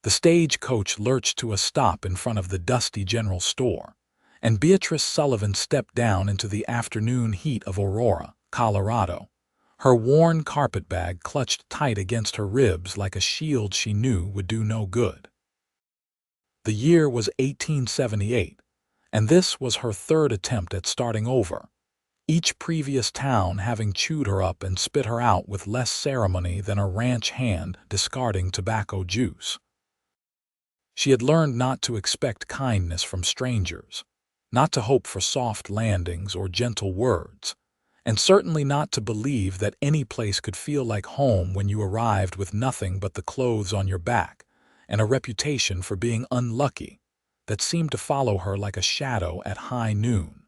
The stagecoach lurched to a stop in front of the dusty general store, and Beatrice Sullivan stepped down into the afternoon heat of Aurora, Colorado, her worn carpetbag clutched tight against her ribs like a shield she knew would do no good. The year was 1878, and this was her third attempt at starting over, each previous town having chewed her up and spit her out with less ceremony than a ranch hand discarding tobacco juice. She had learned not to expect kindness from strangers, not to hope for soft landings or gentle words, and certainly not to believe that any place could feel like home when you arrived with nothing but the clothes on your back and a reputation for being unlucky that seemed to follow her like a shadow at high noon.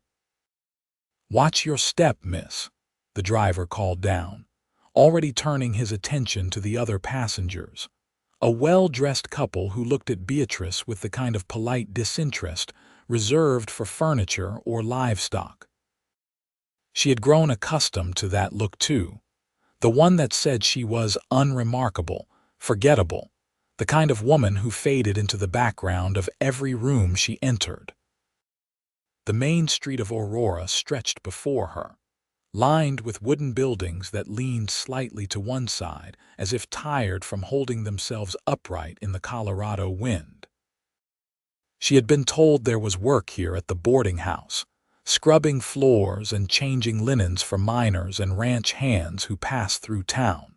"Watch your step, miss," the driver called down, already turning his attention to the other passengers, a well-dressed couple who looked at Beatrice with the kind of polite disinterest reserved for furniture or livestock. She had grown accustomed to that look too, the one that said she was unremarkable, forgettable, the kind of woman who faded into the background of every room she entered. The main street of Aurora stretched before her, lined with wooden buildings that leaned slightly to one side as if tired from holding themselves upright in the Colorado wind. She had been told there was work here at the boarding house, scrubbing floors and changing linens for miners and ranch hands who passed through town.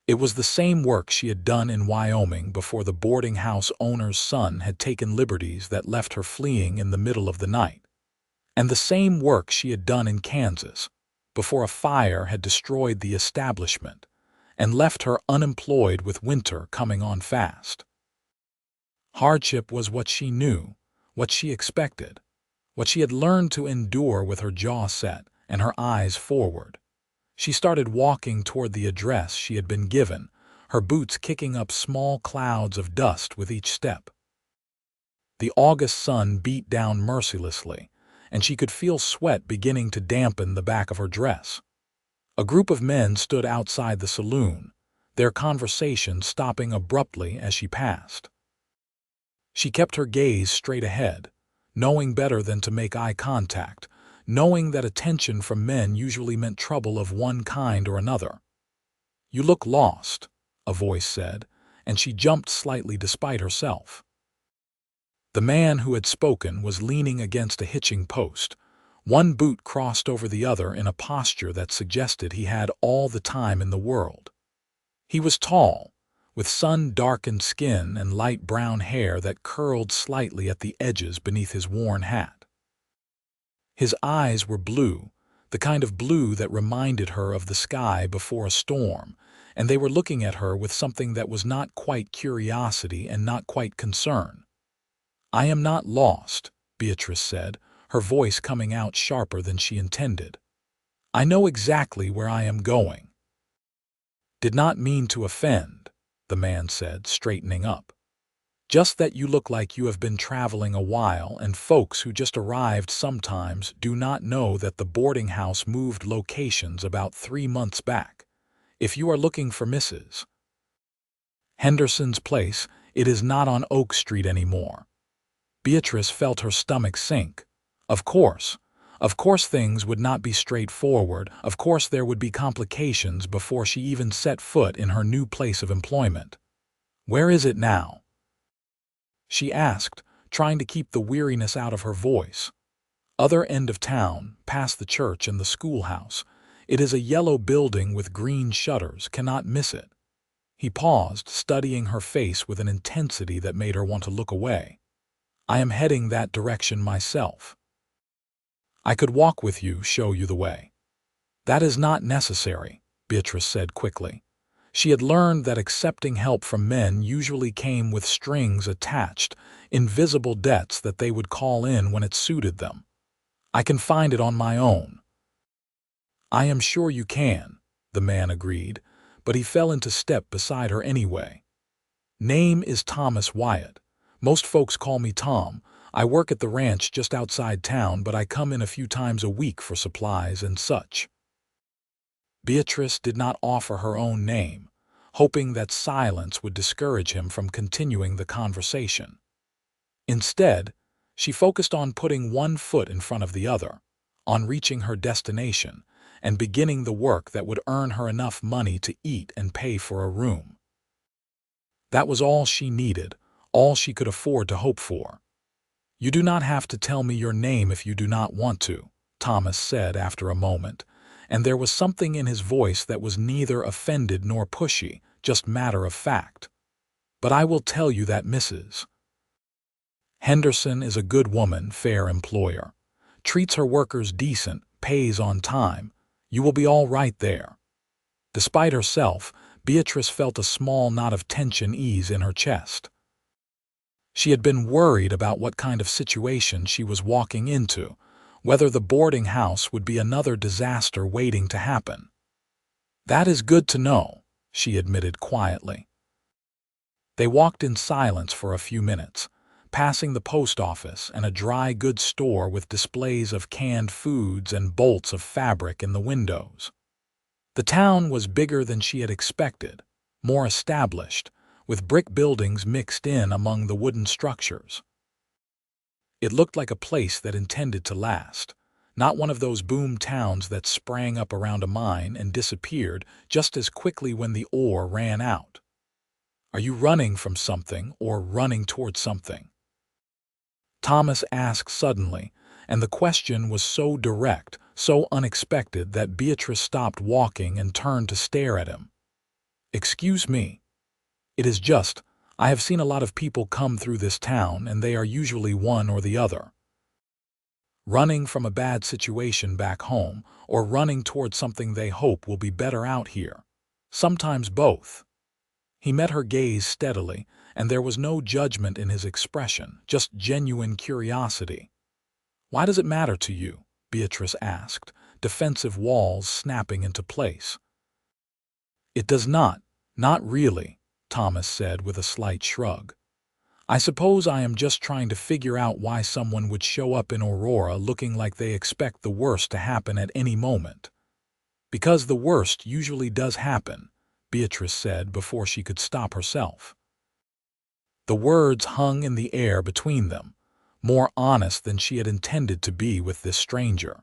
It was the same work she had done in Wyoming before the boarding house owner's son had taken liberties that left her fleeing in the middle of the night, and the same work she had done in Kansas before a fire had destroyed the establishment and left her unemployed with winter coming on fast. Hardship was what she knew, what she expected, what she had learned to endure with her jaw set and her eyes forward. She started walking toward the address she had been given, her boots kicking up small clouds of dust with each step. The August sun beat down mercilessly, and she could feel sweat beginning to dampen the back of her dress. A group of men stood outside the saloon, their conversation stopping abruptly as she passed. She kept her gaze straight ahead, knowing better than to make eye contact, knowing that attention from men usually meant trouble of one kind or another. "You look lost," a voice said, and she jumped slightly despite herself. The man who had spoken was leaning against a hitching post, one boot crossed over the other in a posture that suggested he had all the time in the world. He was tall, with sun-darkened skin and light brown hair that curled slightly at the edges beneath his worn hat. His eyes were blue, the kind of blue that reminded her of the sky before a storm, and they were looking at her with something that was not quite curiosity and not quite concern. "I am not lost," Beatrice said, her voice coming out sharper than she intended. "I know exactly where I am going." "Did not mean to offend," the man said, straightening up. "Just that you look like you have been traveling a while, and folks who just arrived sometimes do not know that the boarding house moved locations about 3 months back. If you are looking for Mrs. Henderson's place, it is not on Oak Street anymore." Beatrice felt her stomach sink. Of course things would not be straightforward, of course there would be complications before she even set foot in her new place of employment. "Where is it now?" she asked, trying to keep the weariness out of her voice. "Other end of town, past the church and the schoolhouse. It is a yellow building with green shutters, cannot miss it." He paused, studying her face with an intensity that made her want to look away. "I am heading that direction myself." "I could walk with you, show you the way." "That is not necessary," Beatrice said quickly. She had learned that accepting help from men usually came with strings attached, invisible debts that they would call in when it suited them. "I can find it on my own." "I am sure you can," the man agreed, but he fell into step beside her anyway. "Name is Thomas Wyatt. Most folks call me Tom. I work at the ranch just outside town, but I come in a few times a week for supplies and such." Beatrice did not offer her own name, hoping that silence would discourage him from continuing the conversation. Instead, she focused on putting one foot in front of the other, on reaching her destination, and beginning the work that would earn her enough money to eat and pay for a room. That was all she needed, all she could afford to hope for. "You do not have to tell me your name if you do not want to," Thomas said after a moment, and there was something in his voice that was neither offended nor pushy, just matter of fact. "But I will tell you that Mrs. Henderson is a good woman, fair employer, treats her workers decent, pays on time. You will be all right there." Despite herself, Beatrice felt a small knot of tension ease in her chest. She had been worried about what kind of situation she was walking into, whether the boarding house would be another disaster waiting to happen. "That is good to know," she admitted quietly. They walked in silence for a few minutes, passing the post office and a dry goods store with displays of canned foods and bolts of fabric in the windows. The town was bigger than she had expected, more established, with brick buildings mixed in among the wooden structures. It looked like a place that intended to last, not one of those boom towns that sprang up around a mine and disappeared just as quickly when the ore ran out. "Are you running from something or running toward something?" Thomas asked suddenly, and the question was so direct, so unexpected that Beatrice stopped walking and turned to stare at him. "Excuse me. It is just, I have seen a lot of people come through this town, and they are usually one or the other. Running from a bad situation back home, or running toward something they hope will be better out here. Sometimes both." He met her gaze steadily, and there was no judgment in his expression, just genuine curiosity. "Why does it matter to you?" Beatrice asked, defensive walls snapping into place. "It does not really," Thomas said with a slight shrug. "I suppose I am just trying to figure out why someone would show up in Aurora looking like they expect the worst to happen at any moment." "Because the worst usually does happen," Beatrice said before she could stop herself. The words hung in the air between them, more honest than she had intended to be with this stranger.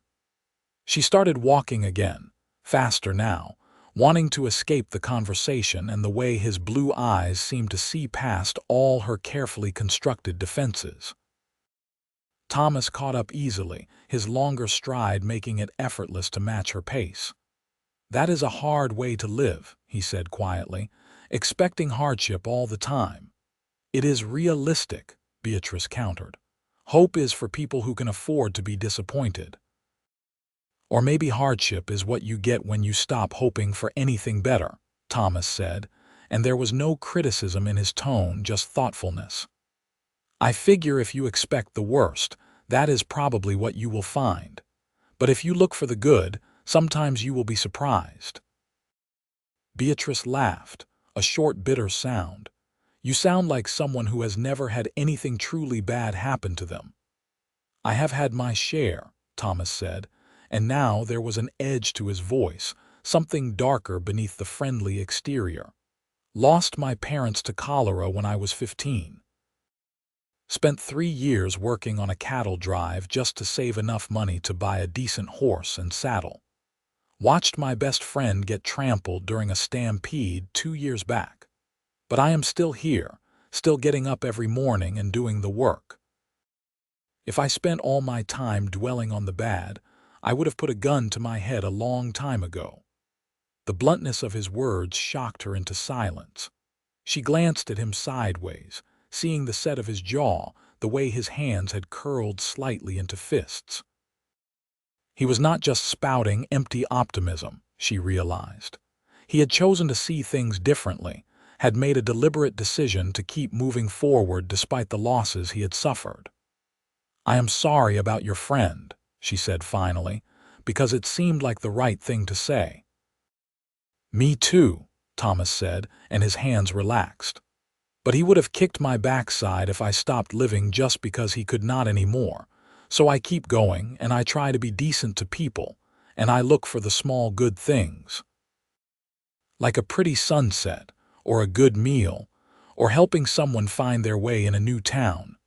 She started walking again, faster now, wanting to escape the conversation and the way his blue eyes seemed to see past all her carefully constructed defenses. Thomas caught up easily, his longer stride making it effortless to match her pace. "That is a hard way to live," he said quietly, "expecting hardship all the time." "It is realistic," Beatrice countered. "Hope is for people who can afford to be disappointed." "Or maybe hardship is what you get when you stop hoping for anything better," Thomas said, and there was no criticism in his tone, just thoughtfulness. "I figure if you expect the worst, that is probably what you will find. But if you look for the good, sometimes you will be surprised." Beatrice laughed, a short bitter sound. "You sound like someone who has never had anything truly bad happen to them." "I have had my share," Thomas said, and now there was an edge to his voice, something darker beneath the friendly exterior. "Lost my parents to cholera when I was 15. Spent 3 years working on a cattle drive just to save enough money to buy a decent horse and saddle. Watched my best friend get trampled during a stampede 2 years back. But I am still here, still getting up every morning and doing the work. If I spent all my time dwelling on the bad, I would have put a gun to my head a long time ago." The bluntness of his words shocked her into silence. She glanced at him sideways, seeing the set of his jaw, the way his hands had curled slightly into fists. He was not just spouting empty optimism, she realized. He had chosen to see things differently, had made a deliberate decision to keep moving forward despite the losses he had suffered. "I am sorry about your friend," she said finally, because it seemed like the right thing to say. "Me too," Thomas said, and his hands relaxed. "But he would have kicked my backside if I stopped living just because he could not anymore. So I keep going, and I try to be decent to people, and I look for the small good things. Like a pretty sunset, or a good meal, or helping someone find their way in a new town.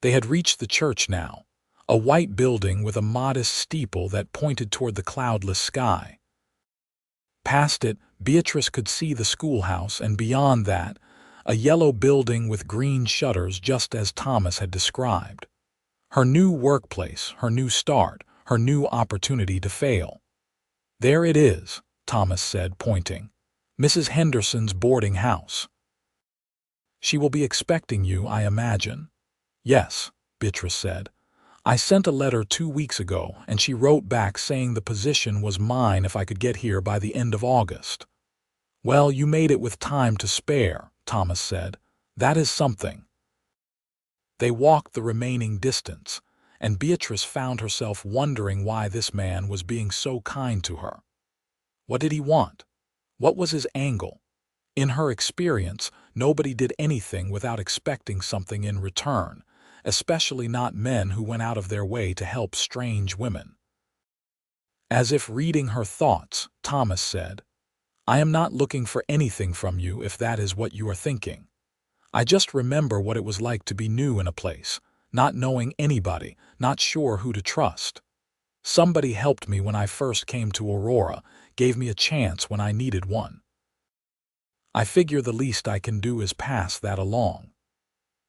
They had reached the church now, a white building with a modest steeple that pointed toward the cloudless sky. Past it, Beatrice could see the schoolhouse, and beyond that, a yellow building with green shutters, just as Thomas had described. Her new workplace, her new start, her new opportunity to fail. "There it is," Thomas said, pointing. "Mrs. Henderson's boarding house. She will be expecting you, I imagine." "Yes," Beatrice said. "I sent a letter 2 weeks ago, and she wrote back saying the position was mine if I could get here by the end of August." "Well, you made it with time to spare," Thomas said. "That is something." They walked the remaining distance, and Beatrice found herself wondering why this man was being so kind to her. What did he want? What was his angle? In her experience, nobody did anything without expecting something in return, especially not men who went out of their way to help strange women. As if reading her thoughts, Thomas said, "I am not looking for anything from you if that is what you are thinking. I just remember what it was like to be new in a place, not knowing anybody, not sure who to trust. Somebody helped me when I first came to Aurora, gave me a chance when I needed one. I figure the least I can do is pass that along."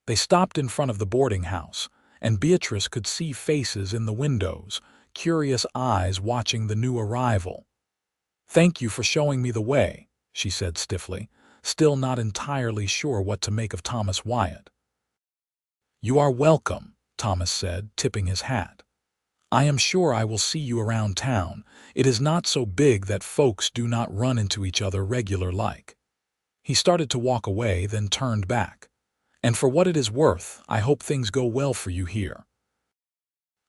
They stopped in front of the boarding house, and Beatrice could see faces in the windows, curious eyes watching the new arrival. "Thank you for showing me the way," she said stiffly, still not entirely sure what to make of Thomas Wyatt. "You are welcome," Thomas said, tipping his hat. "I am sure I will see you around town. It is not so big that folks do not run into each other regular like." He started to walk away, then turned back. "And for what it is worth, I hope things go well for you here.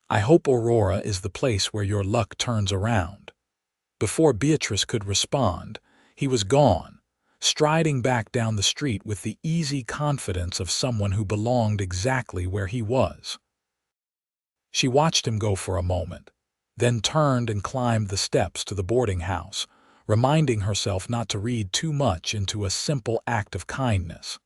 I hope Aurora is the place where your luck turns around." Before Beatrice could respond, he was gone, striding back down the street with the easy confidence of someone who belonged exactly where he was. She watched him go for a moment, then turned and climbed the steps to the boarding house, reminding herself not to read too much into a simple act of kindness.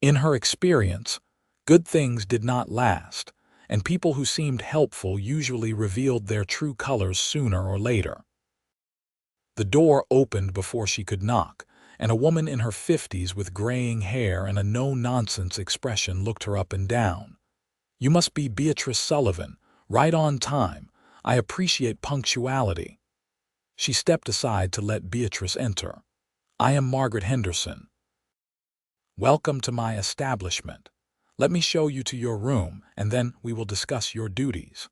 In her experience, good things did not last, and people who seemed helpful usually revealed their true colors sooner or later. The door opened before she could knock, and a woman in her 50s with graying hair and a no-nonsense expression looked her up and down. "You must be Beatrice Sullivan, right on time. I appreciate punctuality." She stepped aside to let Beatrice enter. "I am Margaret Henderson. Welcome to my establishment. Let me show you to your room, and then we will discuss your duties."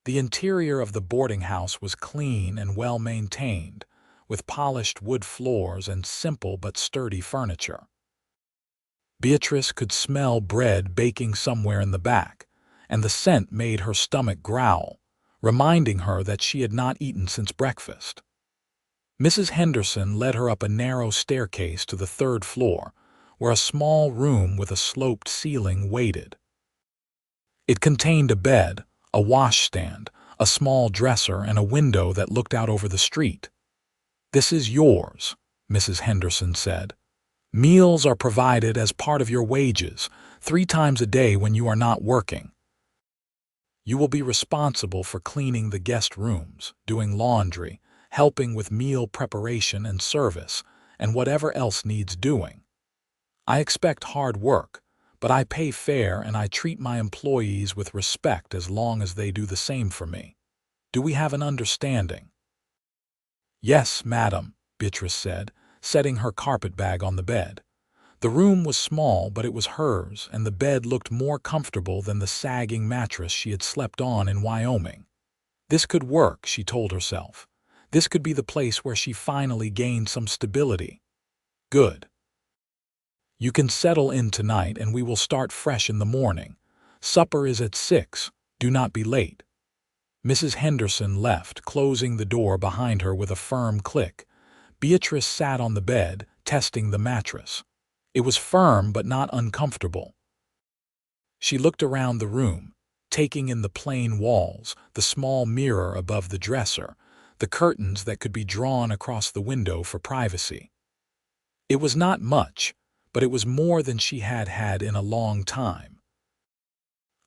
The interior of the boarding house was clean and well-maintained, with polished wood floors and simple but sturdy furniture. Beatrice could smell bread baking somewhere in the back, and the scent made her stomach growl, reminding her that she had not eaten since breakfast. Mrs. Henderson led her up a narrow staircase to the 3rd floor, where a small room with a sloped ceiling waited. It contained a bed, a washstand, a small dresser, and a window that looked out over the street. "This is yours," Mrs. Henderson said. "Meals are provided as part of your wages, 3 times a day when you are not working. You will be responsible for cleaning the guest rooms, doing laundry, helping with meal preparation and service, and whatever else needs doing. I expect hard work, but I pay fair and I treat my employees with respect as long as they do the same for me. Do we have an understanding?" "Yes, madam," Beatrice said, setting her carpetbag on the bed. The room was small, but it was hers, and the bed looked more comfortable than the sagging mattress she had slept on in Wyoming. This could work, she told herself. This could be the place where she finally gained some stability. Good. "You can settle in tonight and we will start fresh in the morning. Supper is at 6. Do not be late." Mrs. Henderson left, closing the door behind her with a firm click. Beatrice sat on the bed, testing the mattress. It was firm but not uncomfortable. She looked around the room, taking in the plain walls, the small mirror above the dresser, the curtains that could be drawn across the window for privacy. It was not much, but it was more than she had had in a long time.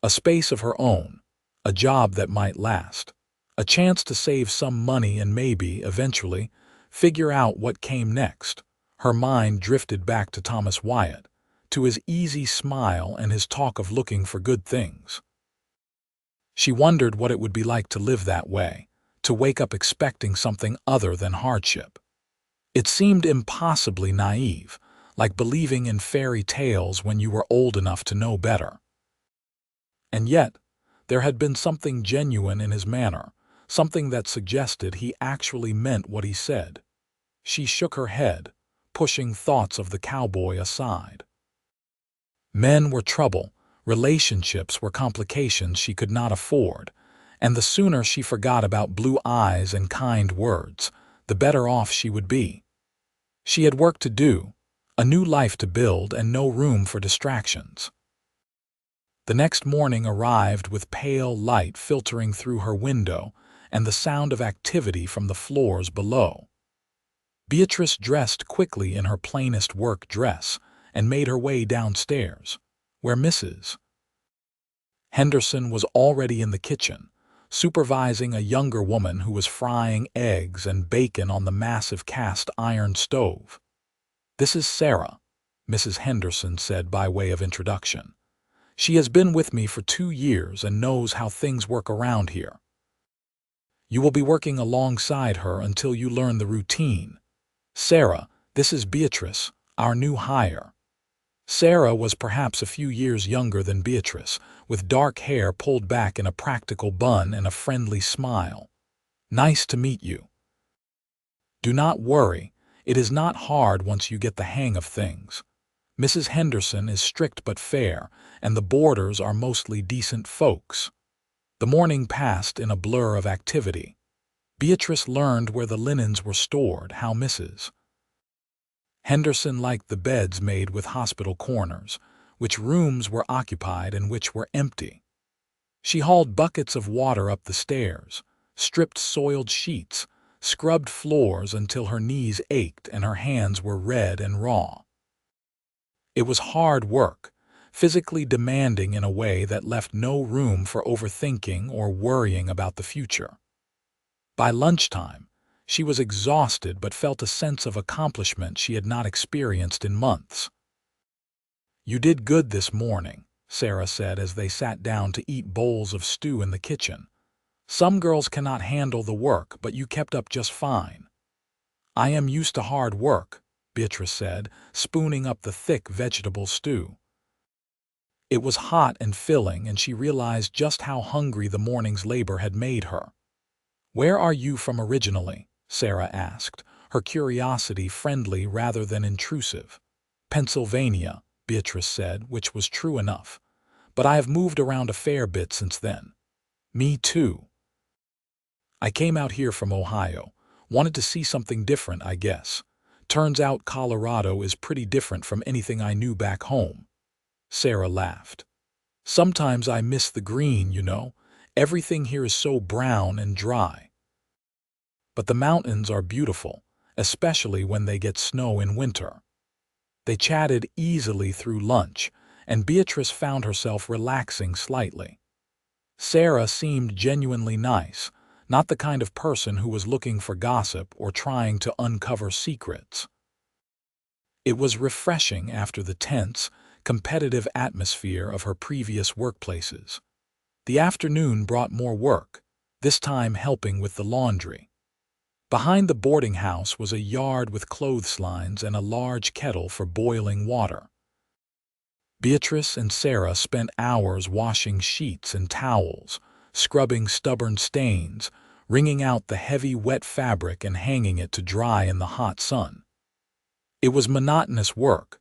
A space of her own, a job that might last, a chance to save some money and maybe, eventually, figure out what came next. Her mind drifted back to Thomas Wyatt, to his easy smile and his talk of looking for good things. She wondered what it would be like to live that way, to wake up expecting something other than hardship. It seemed impossibly naive, like believing in fairy tales when you were old enough to know better. And yet, there had been something genuine in his manner, something that suggested he actually meant what he said. She shook her head, pushing thoughts of the cowboy aside. Men were trouble, relationships were complications she could not afford, and the sooner she forgot about blue eyes and kind words, the better off she would be. She had work to do, a new life to build, and no room for distractions. The next morning arrived with pale light filtering through her window and the sound of activity from the floors below. Beatrice dressed quickly in her plainest work dress and made her way downstairs, where Mrs. Henderson was already in the kitchen, supervising a younger woman who was frying eggs and bacon on the massive cast-iron stove. "This is Sarah," Mrs. Henderson said by way of introduction. "She has been with me for 2 years and knows how things work around here. You will be working alongside her until you learn the routine. Sarah, this is Beatrice, our new hire." Sarah was perhaps a few years younger than Beatrice, with dark hair pulled back in a practical bun and a friendly smile. "Nice to meet you. Do not worry, it is not hard once you get the hang of things. Mrs. Henderson is strict but fair, and the boarders are mostly decent folks." The morning passed in a blur of activity. Beatrice learned where the linens were stored, how Mrs. Henderson liked the beds made with hospital corners, which rooms were occupied and which were empty. She hauled buckets of water up the stairs, stripped soiled sheets, scrubbed floors until her knees ached and her hands were red and raw. It was hard work, physically demanding in a way that left no room for overthinking or worrying about the future. By lunchtime, she was exhausted but felt a sense of accomplishment she had not experienced in months. "You did good this morning," Sarah said as they sat down to eat bowls of stew in the kitchen. "Some girls cannot handle the work, but you kept up just fine." "I am used to hard work," Beatrice said, spooning up the thick vegetable stew. It was hot and filling, and she realized just how hungry the morning's labor had made her. "Where are you from originally?" Sarah asked, her curiosity friendly rather than intrusive. "Pennsylvania," Beatrice said, which was true enough. "But I have moved around a fair bit since then." "Me too. I came out here from Ohio. Wanted to see something different, I guess. Turns out Colorado is pretty different from anything I knew back home." Sarah laughed. "Sometimes I miss the green, you know. Everything here is so brown and dry. But the mountains are beautiful, especially when they get snow in winter." They chatted easily through lunch, and Beatrice found herself relaxing slightly. Sarah seemed genuinely nice, not the kind of person who was looking for gossip or trying to uncover secrets. It was refreshing after the tense, competitive atmosphere of her previous workplaces. The afternoon brought more work, this time helping with the laundry. Behind the boarding house was a yard with clotheslines and a large kettle for boiling water. Beatrice and Sarah spent hours washing sheets and towels, scrubbing stubborn stains, wringing out the heavy wet fabric and hanging it to dry in the hot sun. It was monotonous work,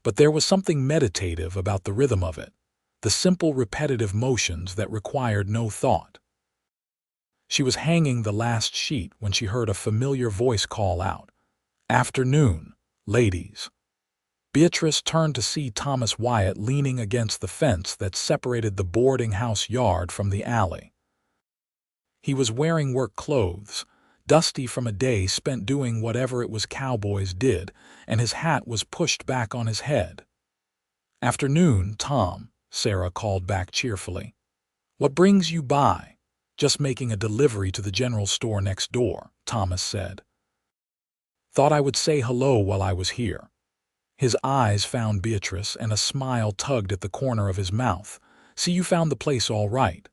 but there was something meditative about the rhythm of it, the simple repetitive motions that required no thought. She was hanging the last sheet when she heard a familiar voice call out, "Afternoon, ladies." Beatrice turned to see Thomas Wyatt leaning against the fence that separated the boarding house yard from the alley. He was wearing work clothes, dusty from a day spent doing whatever it was cowboys did, and his hat was pushed back on his head. "Afternoon, Tom," Sarah called back cheerfully. "What brings you by?" "Just making a delivery to the general store next door," Thomas said. "Thought I would say hello while I was here." His eyes found Beatrice, and a smile tugged at the corner of his mouth. "See, you found the place all right."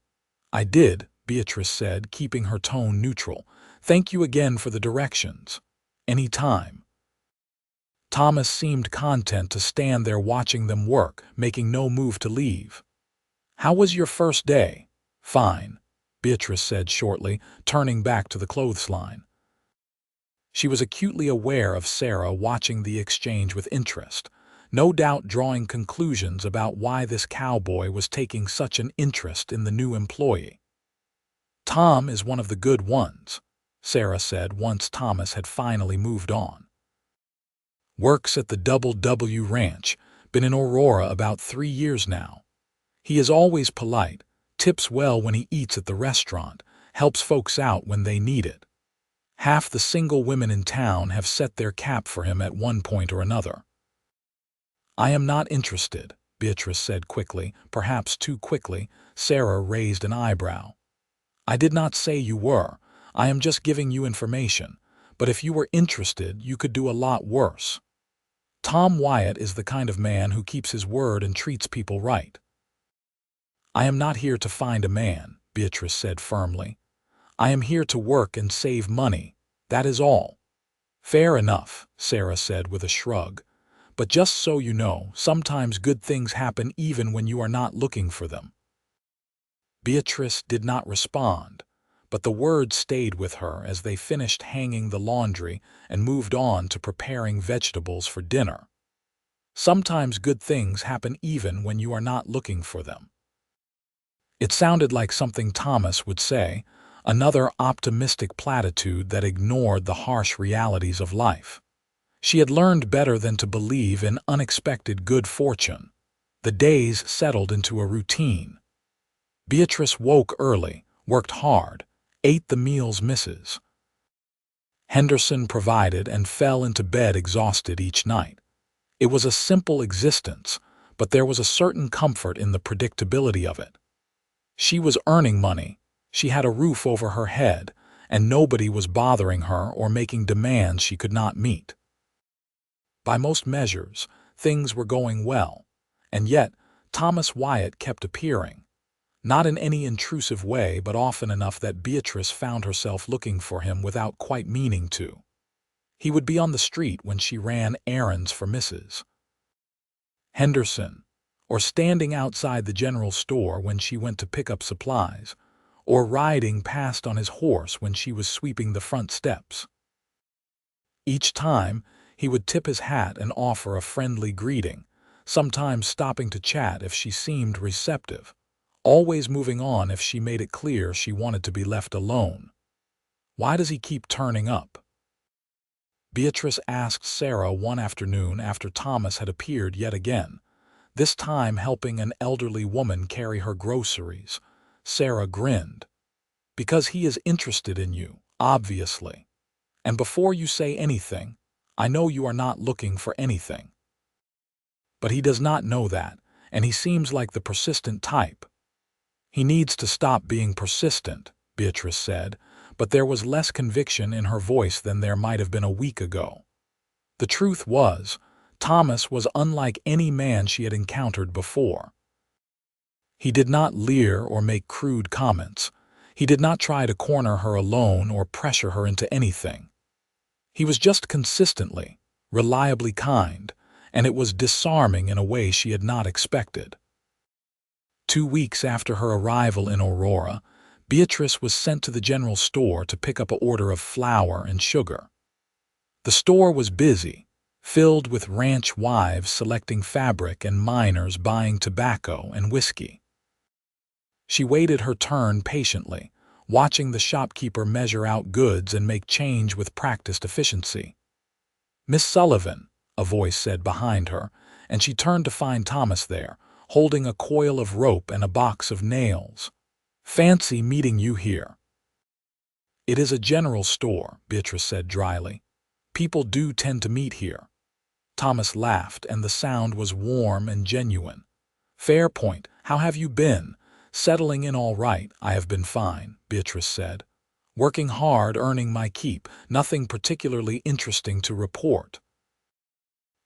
"I did," Beatrice said, keeping her tone neutral. "Thank you again for the directions." "Any time." Thomas seemed content to stand there watching them work, making no move to leave. "How was your first day?" "Fine," Beatrice said shortly, turning back to the clothesline. She was acutely aware of Sarah watching the exchange with interest, no doubt drawing conclusions about why this cowboy was taking such an interest in the new employee. "Tom is one of the good ones," Sarah said once Thomas had finally moved on. "Works at the Double W Ranch, been in Aurora about 3 years now. He is always polite, tips well when he eats at the restaurant, helps folks out when they need it. Half the single women in town have set their cap for him at one point or another." "I am not interested," Beatrice said quickly, perhaps too quickly. Sarah raised an eyebrow. "I did not say you were. I am just giving you information. But if you were interested, you could do a lot worse. Tom Wyatt is the kind of man who keeps his word and treats people right." "I am not here to find a man," Beatrice said firmly. "I am here to work and save money. That is all." "Fair enough," Sarah said with a shrug. "But just so you know, sometimes good things happen even when you are not looking for them." Beatrice did not respond, but the words stayed with her as they finished hanging the laundry and moved on to preparing vegetables for dinner. Sometimes good things happen even when you are not looking for them. It sounded like something Thomas would say, another optimistic platitude that ignored the harsh realities of life. She had learned better than to believe in unexpected good fortune. The days settled into a routine. Beatrice woke early, worked hard, ate the meals Mrs. Henderson provided, and fell into bed exhausted each night. It was a simple existence, but there was a certain comfort in the predictability of it. She was earning money, she had a roof over her head, and nobody was bothering her or making demands she could not meet. By most measures, things were going well, and yet Thomas Wyatt kept appearing. Not in any intrusive way, but often enough that Beatrice found herself looking for him without quite meaning to. He would be on the street when she ran errands for Mrs. Henderson, or standing outside the general store when she went to pick up supplies, or riding past on his horse when she was sweeping the front steps. Each time, he would tip his hat and offer a friendly greeting, sometimes stopping to chat if she seemed receptive, always moving on if she made it clear she wanted to be left alone. "Why does he keep turning up?" Beatrice asked Sarah one afternoon after Thomas had appeared yet again, this time helping an elderly woman carry her groceries. Sarah grinned. "Because he is interested in you, obviously. And before you say anything, I know you are not looking for anything." "But he does not know that, and he seems like the persistent type." "He needs to stop being persistent," Beatrice said, but there was less conviction in her voice than there might have been a week ago. The truth was, Thomas was unlike any man she had encountered before. He did not leer or make crude comments. He did not try to corner her alone or pressure her into anything. He was just consistently, reliably kind, and it was disarming in a way she had not expected. 2 weeks after her arrival in Aurora, Beatrice was sent to the general store to pick up an order of flour and sugar. The store was busy, filled with ranch wives selecting fabric and miners buying tobacco and whiskey. She waited her turn patiently, watching the shopkeeper measure out goods and make change with practiced efficiency. "Miss Sullivan," a voice said behind her, and she turned to find Thomas there, holding a coil of rope and a box of nails. "Fancy meeting you here." It is a general store, Beatrice said dryly. People do tend to meet here. Thomas laughed, and the sound was warm and genuine. Fair point. How have you been? Settling in all right. I have been fine, Beatrice said. Working hard, earning my keep. Nothing particularly interesting to report.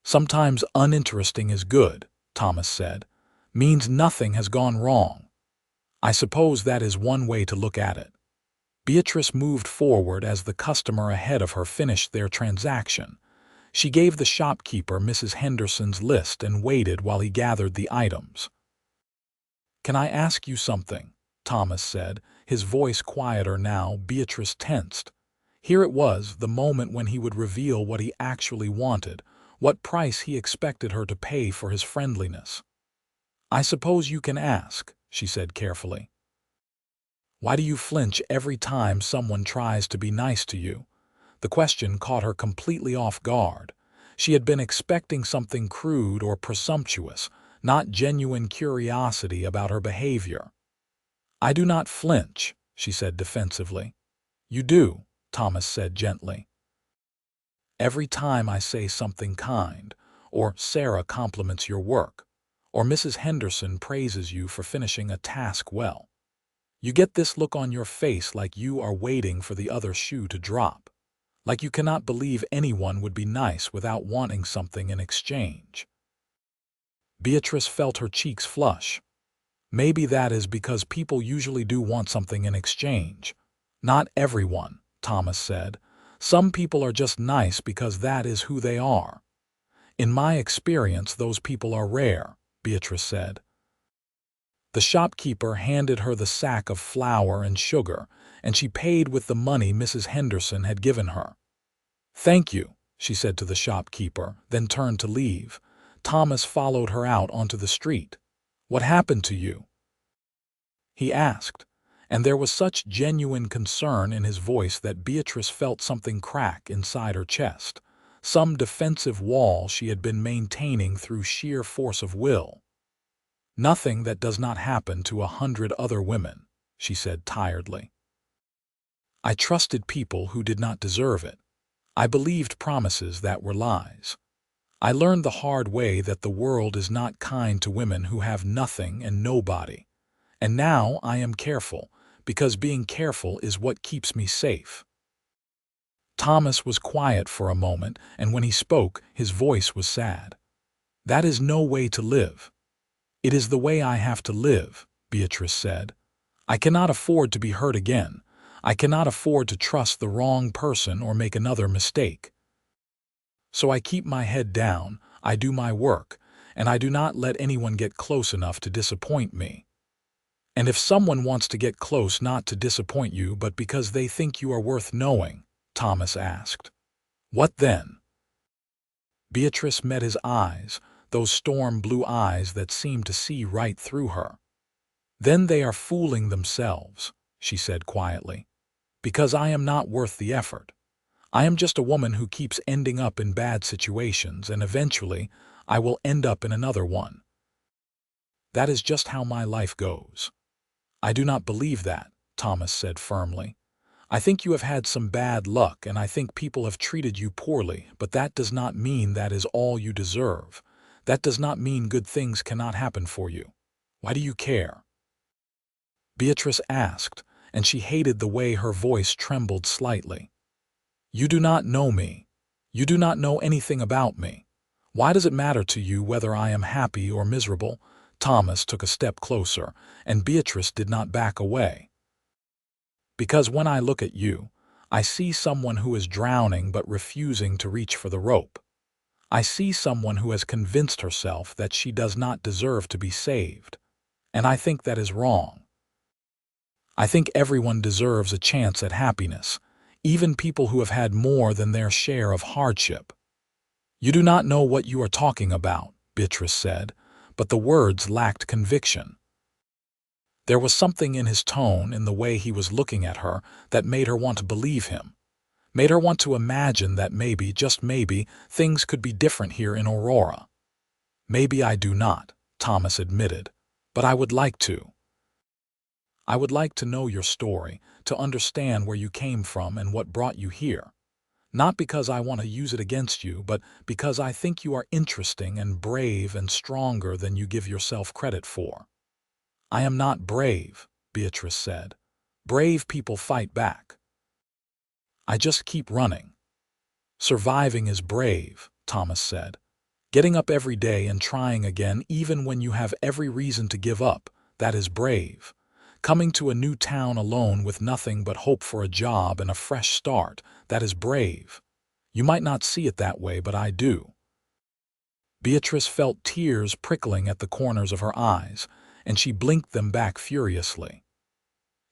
Sometimes uninteresting is good, Thomas said. Means nothing has gone wrong. I suppose that is one way to look at it. Beatrice moved forward as the customer ahead of her finished their transaction. She gave the shopkeeper Mrs. Henderson's list and waited while he gathered the items. Can I ask you something? Thomas said, his voice quieter now. Beatrice tensed. Here it was, the moment when he would reveal what he actually wanted, what price he expected her to pay for his friendliness. I suppose you can ask, she said carefully. Why do you flinch every time someone tries to be nice to you? The question caught her completely off guard. She had been expecting something crude or presumptuous, not genuine curiosity about her behavior. I do not flinch, she said defensively. You do, Thomas said gently. Every time I say something kind, or Sarah compliments your work, or Mrs. Henderson praises you for finishing a task well. You get this look on your face like you are waiting for the other shoe to drop. Like you cannot believe anyone would be nice without wanting something in exchange. Beatrice felt her cheeks flush. Maybe that is because people usually do want something in exchange. Not everyone, Thomas said. Some people are just nice because that is who they are. In my experience, those people are rare, Beatrice said. The shopkeeper handed her the sack of flour and sugar, and she paid with the money Mrs. Henderson had given her. Thank you, she said to the shopkeeper, then turned to leave. Thomas followed her out onto the street. What happened to you? He asked, and there was such genuine concern in his voice that Beatrice felt something crack inside her chest, some defensive wall she had been maintaining through sheer force of will. Nothing that does not happen to 100 other women, she said tiredly. I trusted people who did not deserve it. I believed promises that were lies. I learned the hard way that the world is not kind to women who have nothing and nobody. And now I am careful, because being careful is what keeps me safe. Thomas was quiet for a moment, and when he spoke, his voice was sad. That is no way to live. It is the way I have to live, Beatrice said. I cannot afford to be hurt again. I cannot afford to trust the wrong person or make another mistake. So I keep my head down, I do my work, and I do not let anyone get close enough to disappoint me. And if someone wants to get close not to disappoint you but because they think you are worth knowing, Thomas asked, what then? Beatrice met his eyes, those storm blue eyes that seemed to see right through her. Then they are fooling themselves, she said quietly, because I am not worth the effort. I am just a woman who keeps ending up in bad situations, and eventually I will end up in another one. That is just how my life goes. I do not believe that, Thomas said firmly. I think you have had some bad luck, and I think people have treated you poorly, but that does not mean that is all you deserve. That does not mean good things cannot happen for you. Why do you care? Beatrice asked, and she hated the way her voice trembled slightly. You do not know me. You do not know anything about me. Why does it matter to you whether I am happy or miserable? Thomas took a step closer, and Beatrice did not back away. Because when I look at you, I see someone who is drowning but refusing to reach for the rope. I see someone who has convinced herself that she does not deserve to be saved. And I think that is wrong. I think everyone deserves a chance at happiness, even people who have had more than their share of hardship. You do not know what you are talking about, Beatrice said, but the words lacked conviction. There was something in his tone, in the way he was looking at her, that made her want to believe him. Made her want to imagine that maybe, just maybe, things could be different here in Aurora. Maybe I do not, Thomas admitted, but I would like to. I would like to know your story, to understand where you came from and what brought you here. Not because I want to use it against you, but because I think you are interesting and brave and stronger than you give yourself credit for." "I am not brave," Beatrice said. "Brave people fight back. I just keep running." "Surviving is brave," Thomas said. "Getting up every day and trying again even when you have every reason to give up, that is brave. Coming to a new town alone with nothing but hope for a job and a fresh start, that is brave. You might not see it that way, but I do." Beatrice felt tears prickling at the corners of her eyes, and she blinked them back furiously.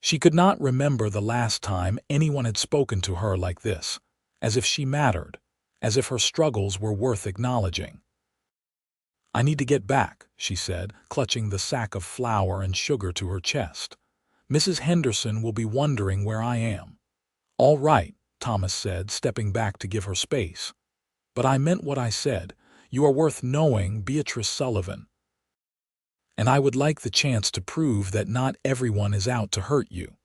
She could not remember the last time anyone had spoken to her like this, as if she mattered, as if her struggles were worth acknowledging. "I need to get back," she said, clutching the sack of flour and sugar to her chest. "Mrs. Henderson will be wondering where I am." "All right," Thomas said, stepping back to give her space. "But I meant what I said. You are worth knowing, Beatrice Sullivan. And I would like the chance to prove that not everyone is out to hurt you."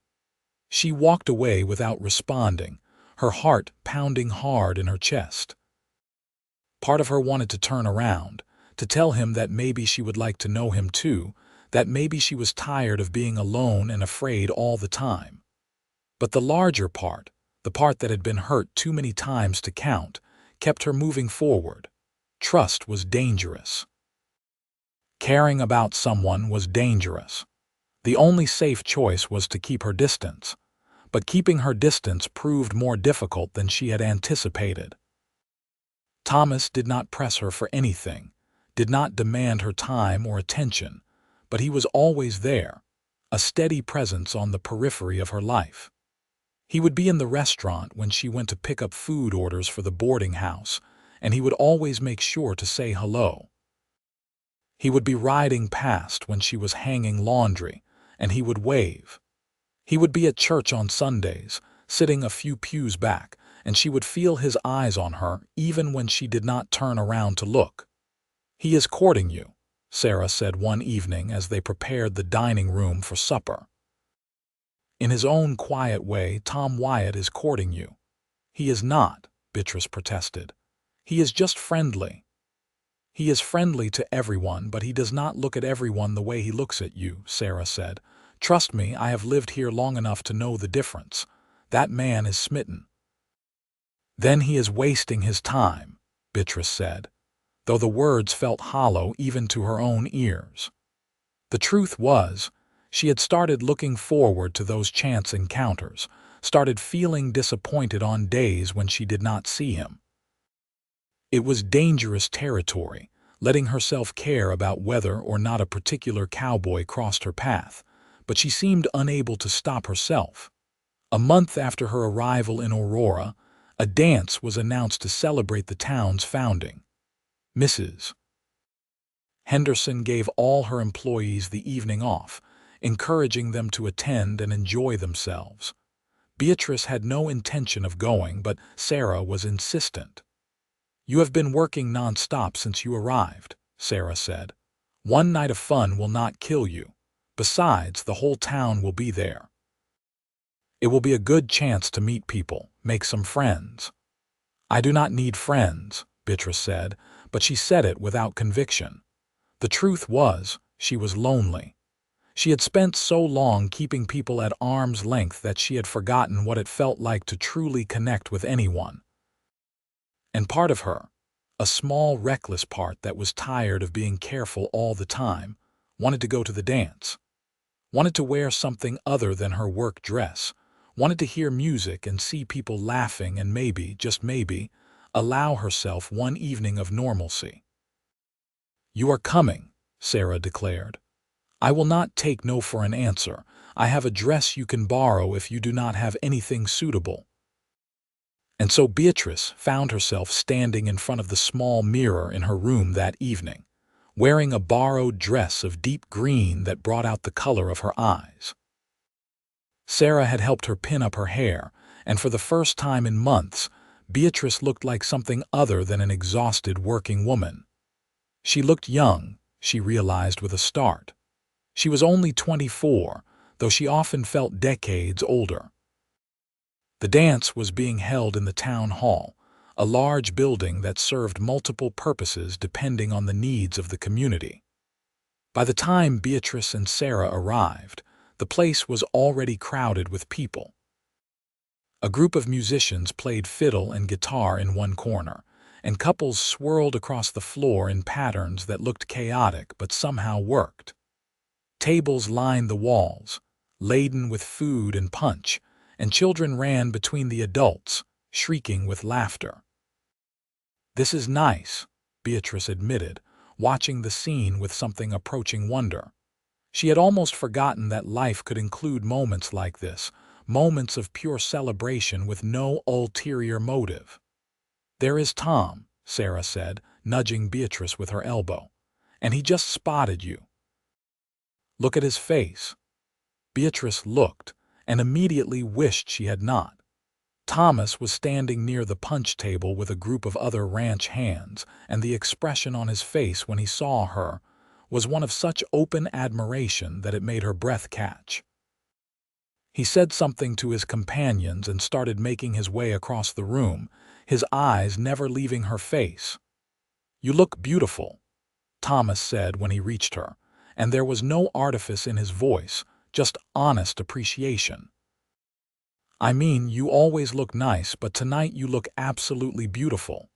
She walked away without responding, her heart pounding hard in her chest. Part of her wanted to turn around, to tell him that maybe she would like to know him too, that maybe she was tired of being alone and afraid all the time. But the larger part, the part that had been hurt too many times to count, kept her moving forward. Trust was dangerous. Caring about someone was dangerous. The only safe choice was to keep her distance, but keeping her distance proved more difficult than she had anticipated. Thomas did not press her for anything, did not demand her time or attention, but he was always there, a steady presence on the periphery of her life. He would be in the restaurant when she went to pick up food orders for the boarding house, and he would always make sure to say hello. He would be riding past when she was hanging laundry, and he would wave. He would be at church on Sundays, sitting a few pews back, and she would feel his eyes on her even when she did not turn around to look. "He is courting you," Sarah said one evening as they prepared the dining room for supper. "In his own quiet way, Tom Wyatt is courting you." "He is not," Beatrice protested. "He is just friendly." "He is friendly to everyone, but he does not look at everyone the way he looks at you," Sarah said. "Trust me, I have lived here long enough to know the difference. That man is smitten." "Then he is wasting his time," Beatrice said, though the words felt hollow even to her own ears. The truth was, she had started looking forward to those chance encounters, started feeling disappointed on days when she did not see him. It was dangerous territory, letting herself care about whether or not a particular cowboy crossed her path, but she seemed unable to stop herself. A month after her arrival in Aurora, a dance was announced to celebrate the town's founding. Mrs. Henderson gave all her employees the evening off, encouraging them to attend and enjoy themselves. Beatrice had no intention of going, but Sarah was insistent. "You have been working non-stop since you arrived," Sarah said. "One night of fun will not kill you. Besides, the whole town will be there. It will be a good chance to meet people, make some friends." "I do not need friends," Beatrice said, but she said it without conviction. The truth was, she was lonely. She had spent so long keeping people at arm's length that she had forgotten what it felt like to truly connect with anyone. And part of her, a small, reckless part that was tired of being careful all the time, wanted to go to the dance. Wanted to wear something other than her work dress. Wanted to hear music and see people laughing and maybe, just maybe, allow herself one evening of normalcy. "You are coming," Sarah declared. "I will not take no for an answer. I have a dress you can borrow if you do not have anything suitable." And so Beatrice found herself standing in front of the small mirror in her room that evening, wearing a borrowed dress of deep green that brought out the color of her eyes. Sarah had helped her pin up her hair, and for the first time in months, Beatrice looked like something other than an exhausted working woman. She looked young, she realized with a start. She was only 24, though she often felt decades older. The dance was being held in the town hall, a large building that served multiple purposes depending on the needs of the community. By the time Beatrice and Sarah arrived, the place was already crowded with people. A group of musicians played fiddle and guitar in one corner, and couples swirled across the floor in patterns that looked chaotic but somehow worked. Tables lined the walls, laden with food and punch, and children ran between the adults, shrieking with laughter. "This is nice," Beatrice admitted, watching the scene with something approaching wonder. She had almost forgotten that life could include moments like this, moments of pure celebration with no ulterior motive. "There is Tom," Sarah said, nudging Beatrice with her elbow. "And he just spotted you. Look at his face." Beatrice looked, and immediately wished she had not. Thomas was standing near the punch table with a group of other ranch hands, and the expression on his face when he saw her was one of such open admiration that it made her breath catch. He said something to his companions and started making his way across the room, his eyes never leaving her face. "You look beautiful," Thomas said when he reached her, and there was no artifice in his voice, just honest appreciation. "I mean, you always look nice, but tonight you look absolutely beautiful."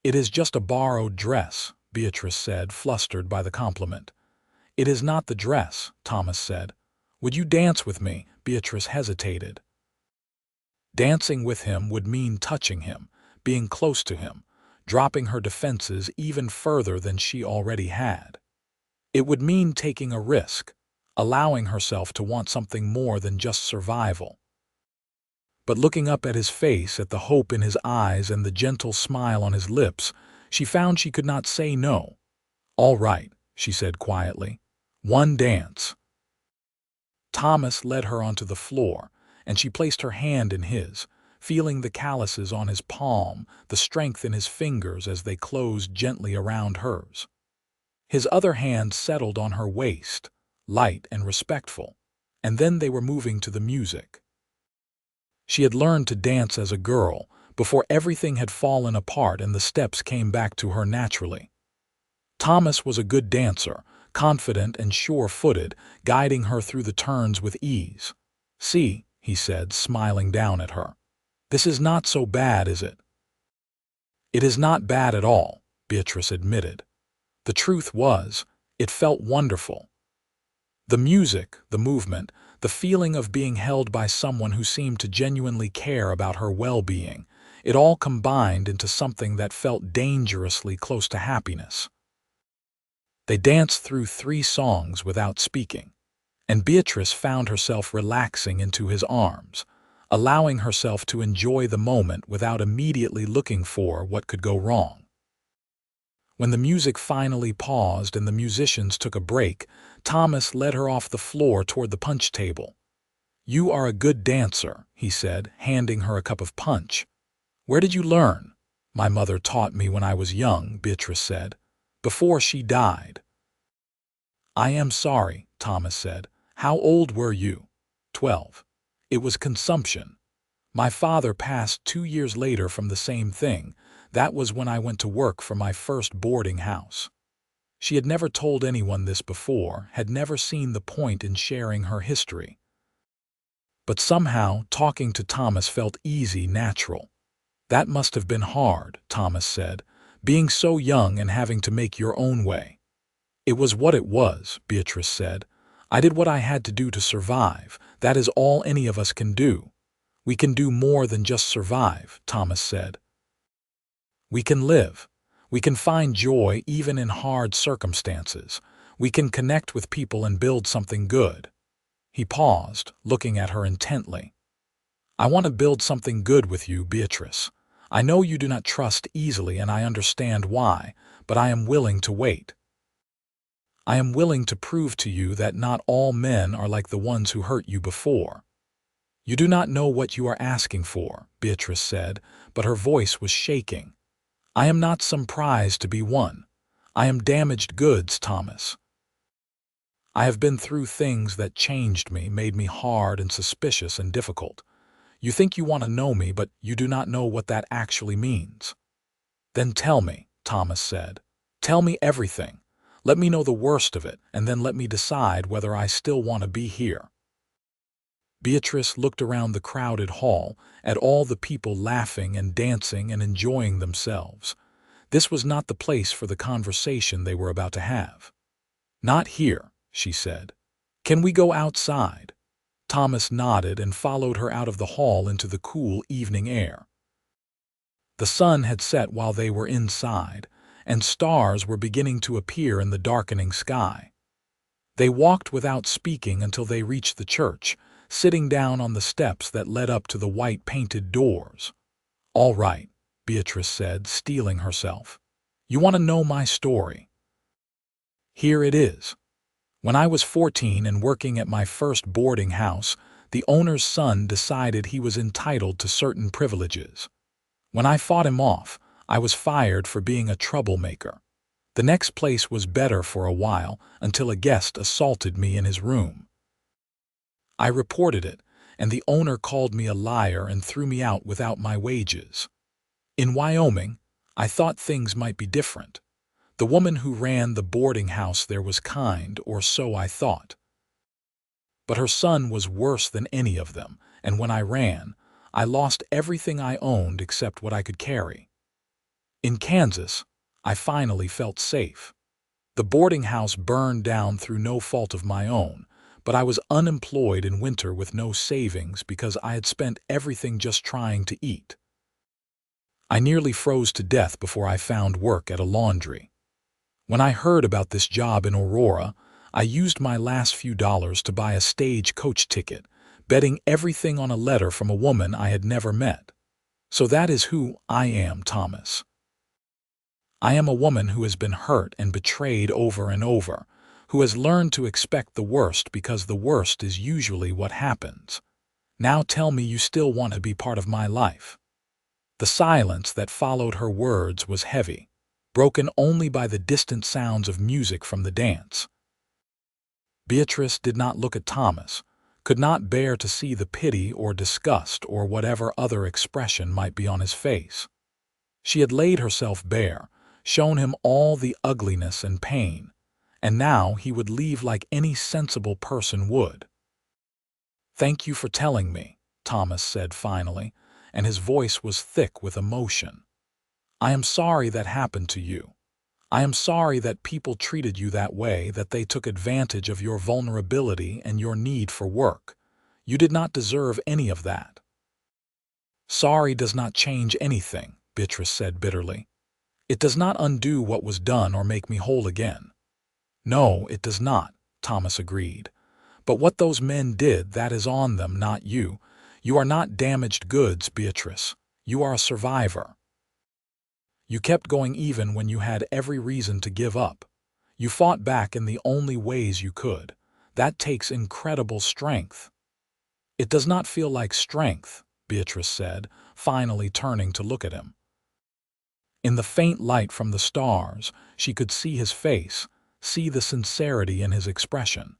"It is just a borrowed dress," Beatrice said, flustered by the compliment. "It is not the dress," Thomas said. "Would you dance with me?" Beatrice hesitated. Dancing with him would mean touching him, being close to him, dropping her defenses even further than she already had. It would mean taking a risk, allowing herself to want something more than just survival. But looking up at his face, at the hope in his eyes and the gentle smile on his lips, she found she could not say no. "All right," she said quietly. "One dance." Thomas led her onto the floor, and she placed her hand in his, feeling the calluses on his palm, the strength in his fingers as they closed gently around hers. His other hand settled on her waist, light and respectful, and then they were moving to the music. She had learned to dance as a girl, before everything had fallen apart and the steps came back to her naturally. Thomas was a good dancer, confident and sure-footed, guiding her through the turns with ease. "See," he said, smiling down at her. "This is not so bad, is it?" "It is not bad at all," Beatrice admitted. The truth was, it felt wonderful. The music, the movement, the feeling of being held by someone who seemed to genuinely care about her well-being, it all combined into something that felt dangerously close to happiness. They danced through 3 songs without speaking, and Beatrice found herself relaxing into his arms, allowing herself to enjoy the moment without immediately looking for what could go wrong. When the music finally paused and the musicians took a break, Thomas led her off the floor toward the punch table. "You are a good dancer," he said, handing her a cup of punch. "Where did you learn?" "My mother taught me when I was young," Beatrice said, "before she died." "I am sorry," Thomas said. "How old were you?" 12. "It was consumption. My father passed 2 years later from the same thing. That was when I went to work for my first boarding house." She had never told anyone this before, had never seen the point in sharing her history. But somehow, talking to Thomas felt easy, natural. "That must have been hard," Thomas said, "being so young and having to make your own way." "It was what it was," Beatrice said. "I did what I had to do to survive. That is all any of us can do." "We can do more than just survive," Thomas said. "We can live. We can find joy even in hard circumstances. We can connect with people and build something good." He paused, looking at her intently. "I want to build something good with you, Beatrice. I know you do not trust easily and I understand why, but I am willing to wait. I am willing to prove to you that not all men are like the ones who hurt you before." "You do not know what you are asking for," Beatrice said, but her voice was shaking. "I am not some prize to be won. I am damaged goods, Thomas." I have been through things that changed me, made me hard and suspicious and difficult. You think you want to know me, but you do not know what that actually means." "Then tell me," Thomas said. "Tell me everything. Let me know the worst of it, and then let me decide whether I still want to be here." Beatrice looked around the crowded hall, at all the people laughing and dancing and enjoying themselves. This was not the place for the conversation they were about to have. "Not here," she said. "Can we go outside?" Thomas nodded and followed her out of the hall into the cool evening air. The sun had set while they were inside, and stars were beginning to appear in the darkening sky. They walked without speaking until they reached the church, sitting down on the steps that led up to the white-painted doors. "All right," Beatrice said, steeling herself. "You want to know my story? Here it is. When I was 14 and working at my first boarding house, the owner's son decided he was entitled to certain privileges. When I fought him off, I was fired for being a troublemaker. The next place was better for a while until a guest assaulted me in his room. I reported it, and the owner called me a liar and threw me out without my wages. In Wyoming, I thought things might be different. The woman who ran the boarding house there was kind, or so I thought. But her son was worse than any of them, and when I ran, I lost everything I owned except what I could carry. In Kansas, I finally felt safe. The boarding house burned down through no fault of my own, but I was unemployed in winter with no savings because I had spent everything just trying to eat. I nearly froze to death before I found work at a laundry. When I heard about this job in Aurora, I used my last few dollars to buy a stagecoach ticket, betting everything on a letter from a woman I had never met. So that is who I am, Thomas. I am a woman who has been hurt and betrayed over and over, who has learned to expect the worst because the worst is usually what happens. Now tell me you still want to be part of my life." The silence that followed her words was heavy, broken only by the distant sounds of music from the dance. Beatrice did not look at Thomas, could not bear to see the pity or disgust or whatever other expression might be on his face. She had laid herself bare, shown him all the ugliness and pain, and now he would leave like any sensible person would. "Thank you for telling me," Thomas said finally, and his voice was thick with emotion. "I am sorry that happened to you. I am sorry that people treated you that way, that they took advantage of your vulnerability and your need for work. You did not deserve any of that." "Sorry does not change anything," Beatrice said bitterly. "It does not undo what was done or make me whole again." "No, it does not," Thomas agreed. "But what those men did, that is on them, not you. You are not damaged goods, Beatrice. You are a survivor. You kept going even when you had every reason to give up. You fought back in the only ways you could. That takes incredible strength." "It does not feel like strength," Beatrice said, finally turning to look at him. In the faint light from the stars, she could see his face, see the sincerity in his expression.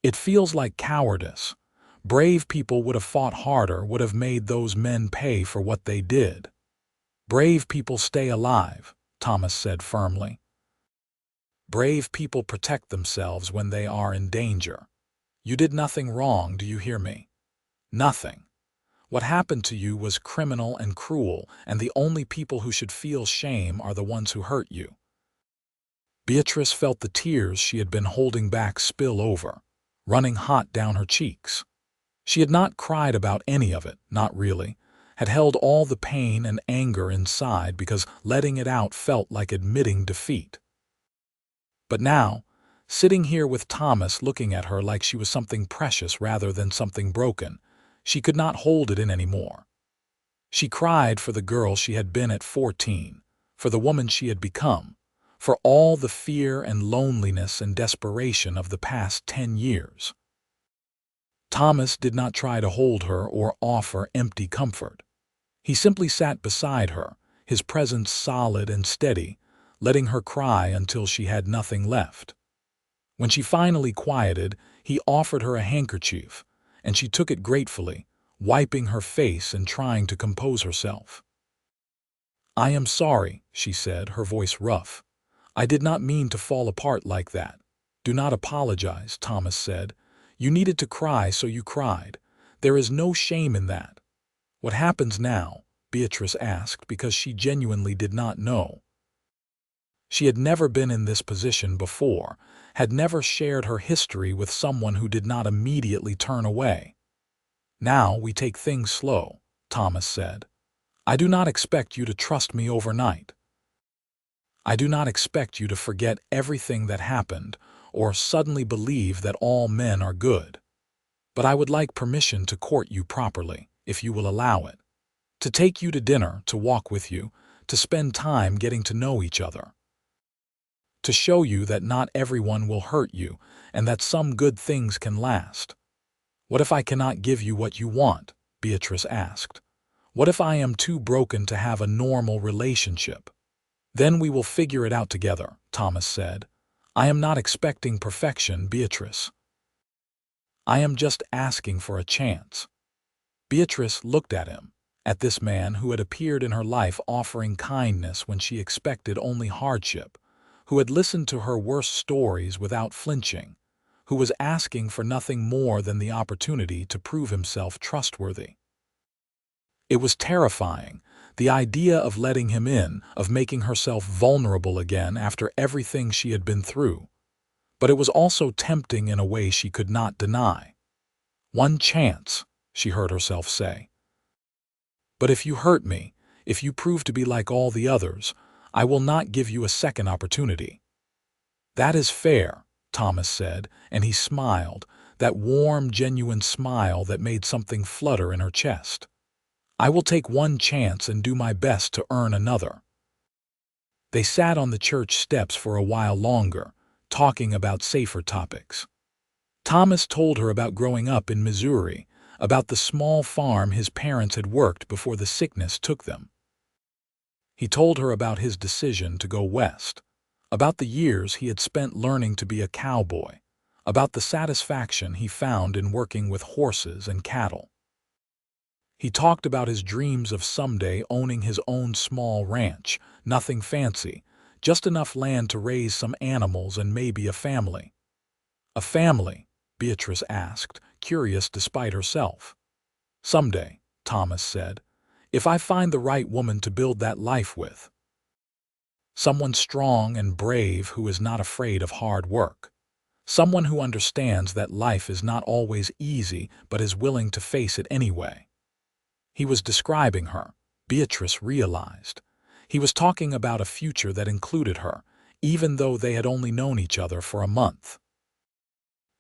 "It feels like cowardice. Brave people would have fought harder, would have made those men pay for what they did." "Brave people stay alive," Thomas said firmly. "Brave people protect themselves when they are in danger. You did nothing wrong, do you hear me? Nothing. What happened to you was criminal and cruel, and the only people who should feel shame are the ones who hurt you." Beatrice felt the tears she had been holding back spill over, running hot down her cheeks. She had not cried about any of it, not really, had held all the pain and anger inside because letting it out felt like admitting defeat. But now, sitting here with Thomas looking at her like she was something precious rather than something broken, she could not hold it in anymore. She cried for the girl she had been at 14, for the woman she had become, for all the fear and loneliness and desperation of the past 10 years. Thomas did not try to hold her or offer empty comfort. He simply sat beside her, his presence solid and steady, letting her cry until she had nothing left. When she finally quieted, he offered her a handkerchief, and she took it gratefully, wiping her face and trying to compose herself. "I am sorry," she said, her voice rough. "I did not mean to fall apart like that." "Do not apologize," Thomas said. "You needed to cry, so you cried. There is no shame in that." "What happens now?" Beatrice asked, because she genuinely did not know. She had never been in this position before, had never shared her history with someone who did not immediately turn away. "Now we take things slow," Thomas said. "I do not expect you to trust me overnight. I do not expect you to forget everything that happened or suddenly believe that all men are good. But I would like permission to court you properly, if you will allow it. To take you to dinner, to walk with you, to spend time getting to know each other. To show you that not everyone will hurt you and that some good things can last." "What if I cannot give you what you want?" Beatrice asked. "What if I am too broken to have a normal relationship?" "Then we will figure it out together," Thomas said. "I am not expecting perfection, Beatrice. I am just asking for a chance." Beatrice looked at him, at this man who had appeared in her life offering kindness when she expected only hardship, who had listened to her worst stories without flinching, who was asking for nothing more than the opportunity to prove himself trustworthy. It was terrifying, the idea of letting him in, of making herself vulnerable again after everything she had been through. But it was also tempting in a way she could not deny. "One chance," she heard herself say. "But if you hurt me, if you prove to be like all the others, I will not give you a second opportunity." "That is fair," Thomas said, and he smiled, that warm, genuine smile that made something flutter in her chest. "I will take one chance and do my best to earn another." They sat on the church steps for a while longer, talking about safer topics. Thomas told her about growing up in Missouri, about the small farm his parents had worked before the sickness took them. He told her about his decision to go west, about the years he had spent learning to be a cowboy, about the satisfaction he found in working with horses and cattle. He talked about his dreams of someday owning his own small ranch, nothing fancy, just enough land to raise some animals and maybe a family. "A family?" Beatrice asked, curious despite herself. "Someday," Thomas said, "if I find the right woman to build that life with. Someone strong and brave who is not afraid of hard work. Someone who understands that life is not always easy but is willing to face it anyway." He was describing her, Beatrice realized. He was talking about a future that included her, even though they had only known each other for a month.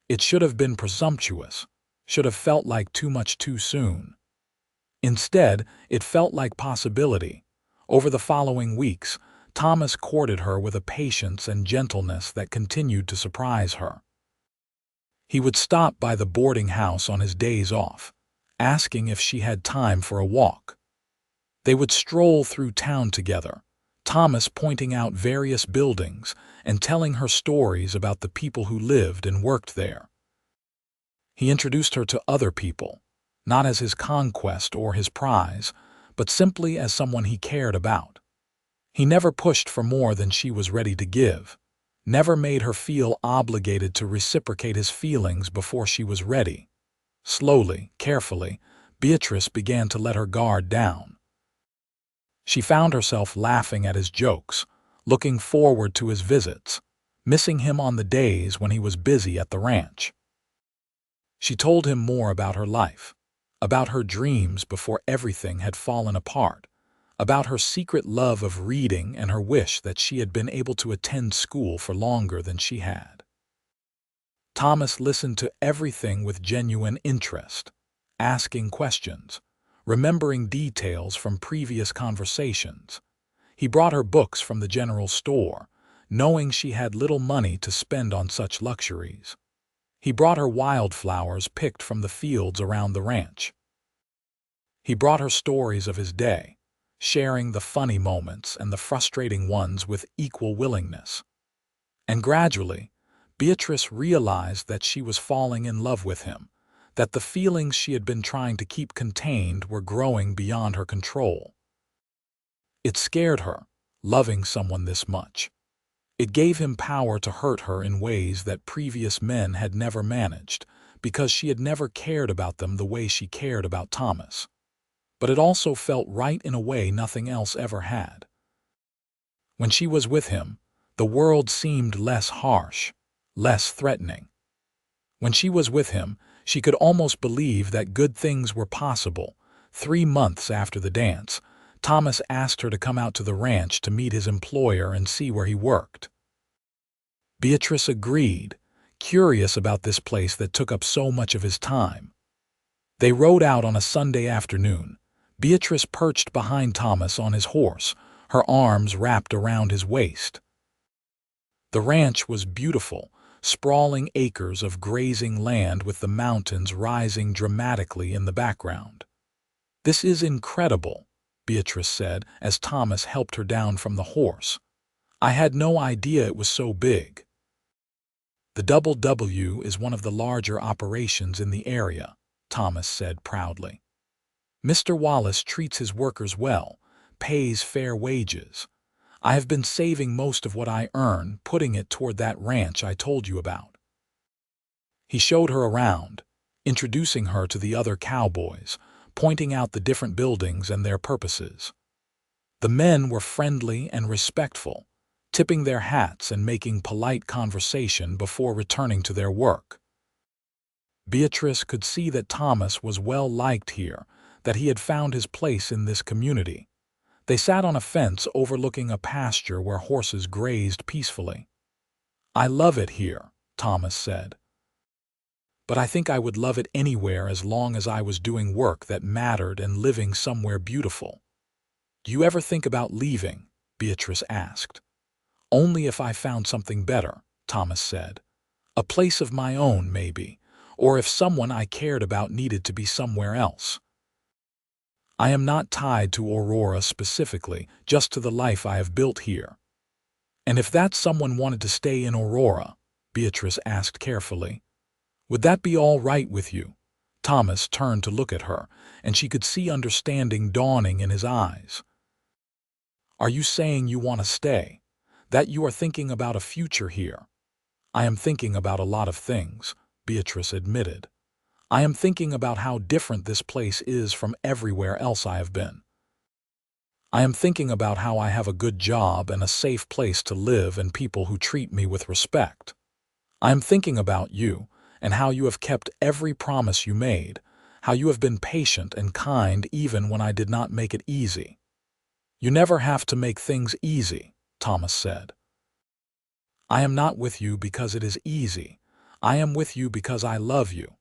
It should have been presumptuous, should have felt like too much too soon. Instead, it felt like possibility. Over the following weeks, Thomas courted her with a patience and gentleness that continued to surprise her. He would stop by the boarding house on his days off, asking if she had time for a walk. They would stroll through town together, Thomas pointing out various buildings and telling her stories about the people who lived and worked there. He introduced her to other people, not as his conquest or his prize, but simply as someone he cared about. He never pushed for more than she was ready to give, never made her feel obligated to reciprocate his feelings before she was ready. Slowly, carefully, Beatrice began to let her guard down. She found herself laughing at his jokes, looking forward to his visits, missing him on the days when he was busy at the ranch. She told him more about her life, about her dreams before everything had fallen apart, about her secret love of reading and her wish that she had been able to attend school for longer than she had. Thomas listened to everything with genuine interest, asking questions, remembering details from previous conversations. He brought her books from the general store, knowing she had little money to spend on such luxuries. He brought her wildflowers picked from the fields around the ranch. He brought her stories of his day, sharing the funny moments and the frustrating ones with equal willingness. And gradually, Beatrice realized that she was falling in love with him, that the feelings she had been trying to keep contained were growing beyond her control. It scared her, loving someone this much. It gave him power to hurt her in ways that previous men had never managed, because she had never cared about them the way she cared about Thomas. But it also felt right in a way nothing else ever had. When she was with him, the world seemed less harsh, less threatening. When she was with him, she could almost believe that good things were possible. 3 months after the dance, Thomas asked her to come out to the ranch to meet his employer and see where he worked. Beatrice agreed, curious about this place that took up so much of his time. They rode out on a Sunday afternoon, Beatrice perched behind Thomas on his horse, her arms wrapped around his waist. The ranch was beautiful, sprawling acres of grazing land with the mountains rising dramatically in the background. "This is incredible," Beatrice said as Thomas helped her down from the horse. "I had no idea it was so big." "The Double W is one of the larger operations in the area," Thomas said proudly. "Mr. Wallace treats his workers well, pays fair wages. I have been saving most of what I earn, putting it toward that ranch I told you about." He showed her around, introducing her to the other cowboys, pointing out the different buildings and their purposes. The men were friendly and respectful, tipping their hats and making polite conversation before returning to their work. Beatrice could see that Thomas was well liked here, that he had found his place in this community. They sat on a fence overlooking a pasture where horses grazed peacefully. "I love it here," Thomas said. "But I think I would love it anywhere as long as I was doing work that mattered and living somewhere beautiful." "Do you ever think about leaving?" Beatrice asked. "Only if I found something better," Thomas said. "A place of my own, maybe, or if someone I cared about needed to be somewhere else. I am not tied to Aurora specifically, just to the life I have built here." "And if that someone wanted to stay in Aurora," Beatrice asked carefully, "would that be all right with you?" Thomas turned to look at her, and she could see understanding dawning in his eyes. "Are you saying you want to stay? That you are thinking about a future here?" "I am thinking about a lot of things," Beatrice admitted. "I am thinking about how different this place is from everywhere else I have been. I am thinking about how I have a good job and a safe place to live and people who treat me with respect. I am thinking about you and how you have kept every promise you made, how you have been patient and kind even when I did not make it easy." "You never have to make things easy," Thomas said. "I am not with you because it is easy. I am with you because I love you."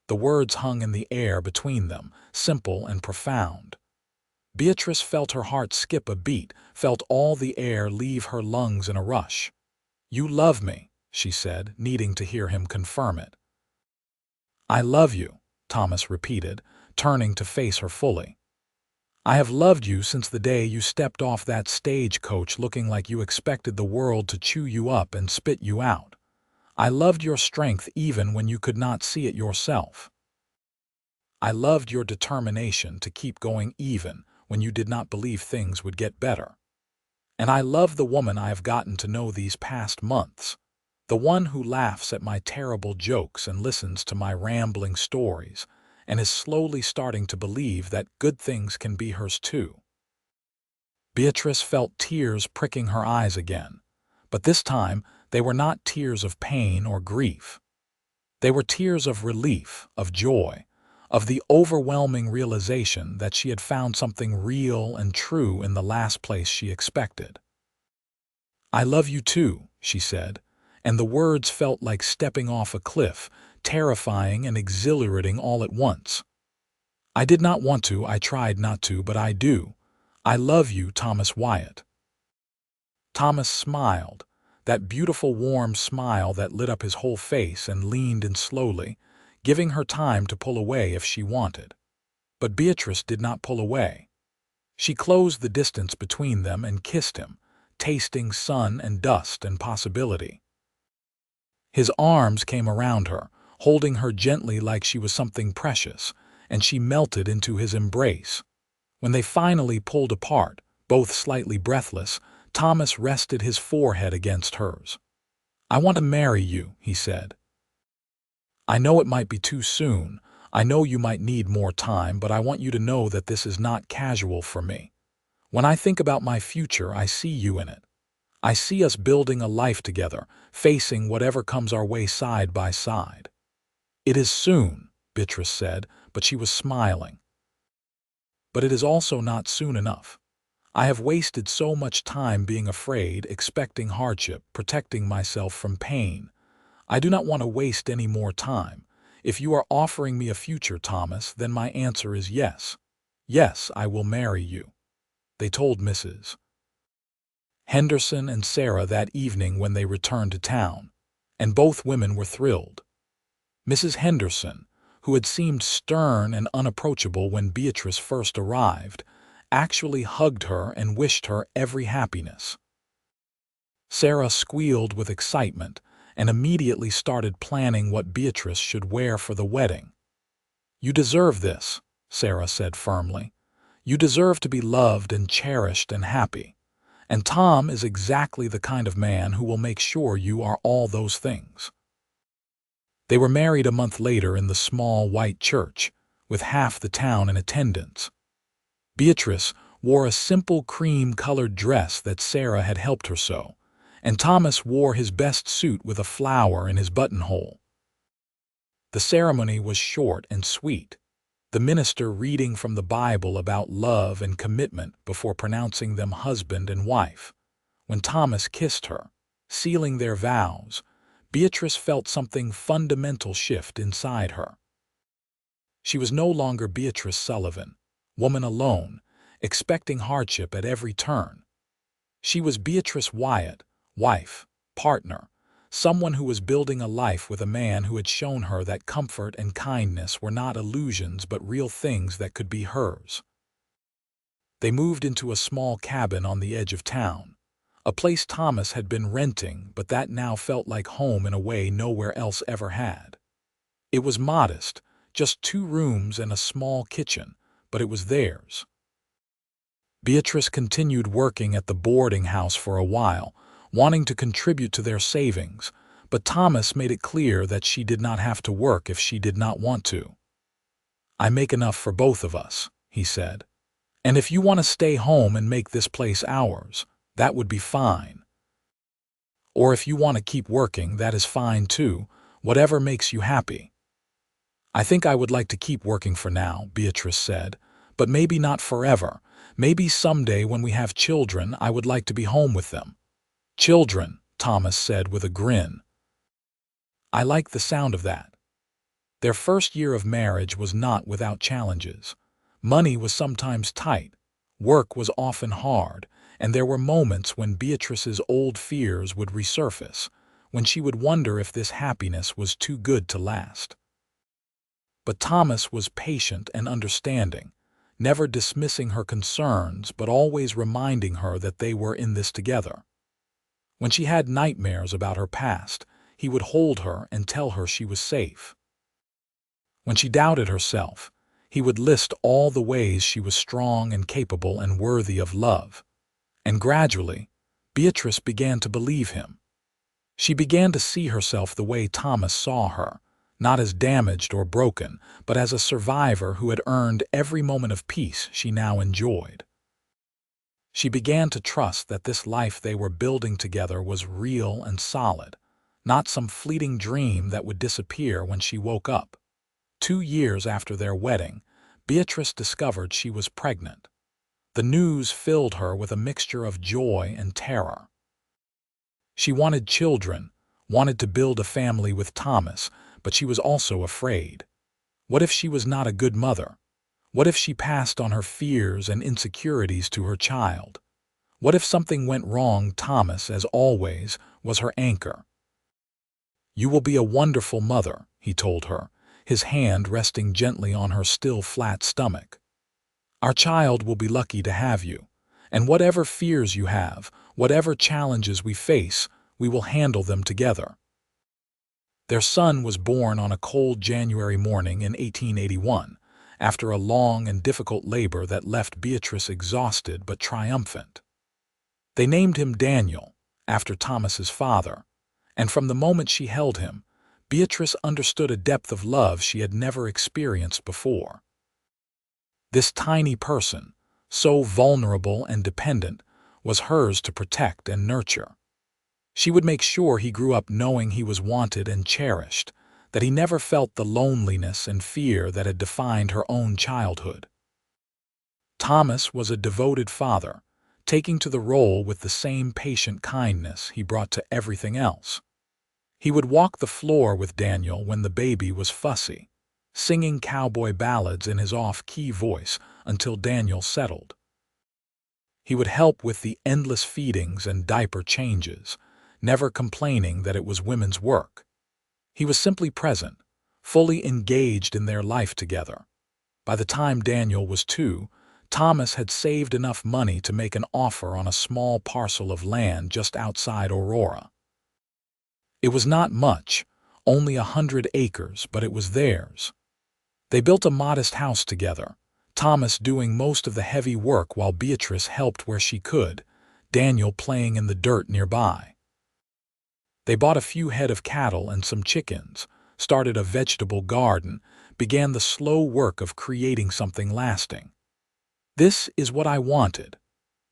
The words hung in the air between them, simple and profound. Beatrice felt her heart skip a beat, felt all the air leave her lungs in a rush. "You love me," she said, needing to hear him confirm it. "I love you," Thomas repeated, turning to face her fully. "I have loved you since the day you stepped off that stagecoach looking like you expected the world to chew you up and spit you out. I loved your strength even when you could not see it yourself. I loved your determination to keep going even when you did not believe things would get better. And I love the woman I have gotten to know these past months, the one who laughs at my terrible jokes and listens to my rambling stories and is slowly starting to believe that good things can be hers too." Beatrice felt tears pricking her eyes again, but this time they were not tears of pain or grief. They were tears of relief, of joy, of the overwhelming realization that she had found something real and true in the last place she expected. "I love you too," she said, and the words felt like stepping off a cliff, terrifying and exhilarating all at once. "I did not want to, I tried not to, but I do. I love you, Thomas Wyatt." Thomas smiled, that beautiful warm smile that lit up his whole face, and leaned in slowly, giving her time to pull away if she wanted. But Beatrice did not pull away. She closed the distance between them and kissed him, tasting sun and dust and possibility. His arms came around her, holding her gently like she was something precious, and she melted into his embrace. When they finally pulled apart, both slightly breathless, Thomas rested his forehead against hers. "I want to marry you," he said. "I know it might be too soon. I know you might need more time, but I want you to know that this is not casual for me. When I think about my future, I see you in it. I see us building a life together, facing whatever comes our way side by side." "It is soon," Beatrice said, but she was smiling. "But it is also not soon enough. I have wasted so much time being afraid, expecting hardship, protecting myself from pain. I do not want to waste any more time. If you are offering me a future, Thomas, then my answer is yes. Yes, I will marry you," they told Mrs. Henderson and Sarah that evening when they returned to town, and both women were thrilled. Mrs. Henderson, who had seemed stern and unapproachable when Beatrice first arrived, actually hugged her and wished her every happiness. Sarah squealed with excitement and immediately started planning what Beatrice should wear for the wedding. "You deserve this," Sarah said firmly. "You deserve to be loved and cherished and happy. And Tom is exactly the kind of man who will make sure you are all those things." They were married a month later in the small white church, with half the town in attendance. Beatrice wore a simple cream-colored dress that Sarah had helped her sew, and Thomas wore his best suit with a flower in his buttonhole. The ceremony was short and sweet, the minister reading from the Bible about love and commitment before pronouncing them husband and wife. When Thomas kissed her, sealing their vows, Beatrice felt something fundamental shift inside her. She was no longer Beatrice Sullivan, woman alone, expecting hardship at every turn. She was Beatrice Wyatt, wife, partner, someone who was building a life with a man who had shown her that comfort and kindness were not illusions but real things that could be hers. They moved into a small cabin on the edge of town, a place Thomas had been renting but that now felt like home in a way nowhere else ever had. It was modest, just 2 rooms and a small kitchen, but it was theirs. Beatrice continued working at the boarding house for a while, wanting to contribute to their savings, but Thomas made it clear that she did not have to work if she did not want to. "I make enough for both of us," he said. "And if you want to stay home and make this place ours, that would be fine. Or if you want to keep working, that is fine too, whatever makes you happy." "I think I would like to keep working for now," Beatrice said, "but maybe not forever. Maybe someday when we have children, I would like to be home with them." "Children," Thomas said with a grin. "I like the sound of that." Their first year of marriage was not without challenges. Money was sometimes tight, work was often hard, and there were moments when Beatrice's old fears would resurface, when she would wonder if this happiness was too good to last. But Thomas was patient and understanding, never dismissing her concerns but always reminding her that they were in this together. When she had nightmares about her past, he would hold her and tell her she was safe. When she doubted herself, he would list all the ways she was strong and capable and worthy of love. And gradually, Beatrice began to believe him. She began to see herself the way Thomas saw her, not as damaged or broken, but as a survivor who had earned every moment of peace she now enjoyed. She began to trust that this life they were building together was real and solid, not some fleeting dream that would disappear when she woke up. 2 years after their wedding, Beatrice discovered she was pregnant. The news filled her with a mixture of joy and terror. She wanted children, wanted to build a family with Thomas, but she was also afraid. What if she was not a good mother? What if she passed on her fears and insecurities to her child? What if something went wrong? Thomas, as always, was her anchor. "You will be a wonderful mother," he told her, his hand resting gently on her still flat stomach. "Our child will be lucky to have you, and whatever fears you have, whatever challenges we face, we will handle them together." Their son was born on a cold January morning in 1881, after a long and difficult labor that left Beatrice exhausted but triumphant. They named him Daniel, after Thomas's father, and from the moment she held him, Beatrice understood a depth of love she had never experienced before. This tiny person, so vulnerable and dependent, was hers to protect and nurture. She would make sure he grew up knowing he was wanted and cherished, that he never felt the loneliness and fear that had defined her own childhood. Thomas was a devoted father, taking to the role with the same patient kindness he brought to everything else. He would walk the floor with Daniel when the baby was fussy, singing cowboy ballads in his off-key voice until Daniel settled. He would help with the endless feedings and diaper changes, never complaining that it was women's work. He was simply present, fully engaged in their life together. By the time Daniel was 2, Thomas had saved enough money to make an offer on a small parcel of land just outside Aurora. It was not much, only 100 acres, but it was theirs. They built a modest house together, Thomas doing most of the heavy work while Beatrice helped where she could, Daniel playing in the dirt nearby. They bought a few head of cattle and some chickens, started a vegetable garden, began the slow work of creating something lasting. "This is what I wanted,"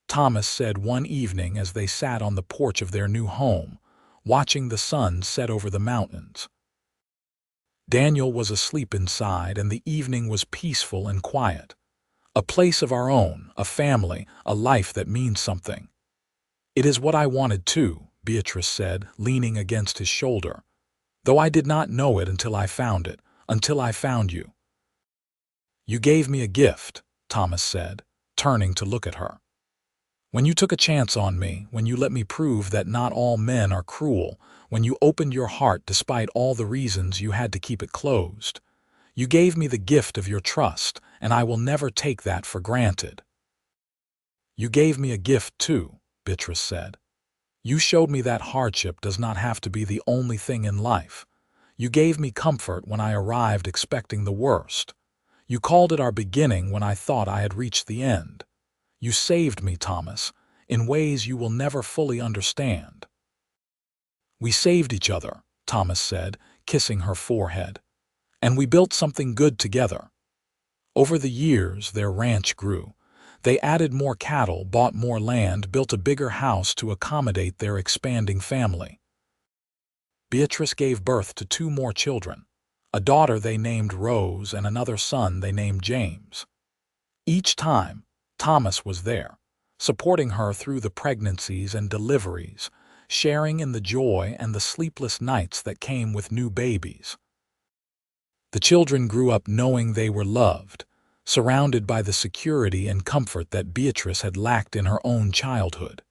Thomas said one evening as they sat on the porch of their new home, watching the sun set over the mountains. Daniel was asleep inside, and the evening was peaceful and quiet. A place of our own, a family, a life that means something. "It is what I wanted too," Beatrice said, leaning against his shoulder, "though I did not know it until I found it, until I found you." "You gave me a gift," Thomas said, turning to look at her. "When you took a chance on me, when you let me prove that not all men are cruel, when you opened your heart despite all the reasons you had to keep it closed, you gave me the gift of your trust, and I will never take that for granted." "You gave me a gift too," Beatrice said. "You showed me that hardship does not have to be the only thing in life. You gave me comfort when I arrived expecting the worst. You called it our beginning when I thought I had reached the end. You saved me, Thomas, in ways you will never fully understand." "We saved each other," Thomas said, kissing her forehead. "And we built something good together." Over the years, their ranch grew. They added more cattle, bought more land, built a bigger house to accommodate their expanding family. Beatrice gave birth to 2 more children, a daughter they named Rose and another son they named James. Each time, Thomas was there, supporting her through the pregnancies and deliveries, sharing in the joy and the sleepless nights that came with new babies. The children grew up knowing they were loved, surrounded by the security and comfort that Beatrice had lacked in her own childhood.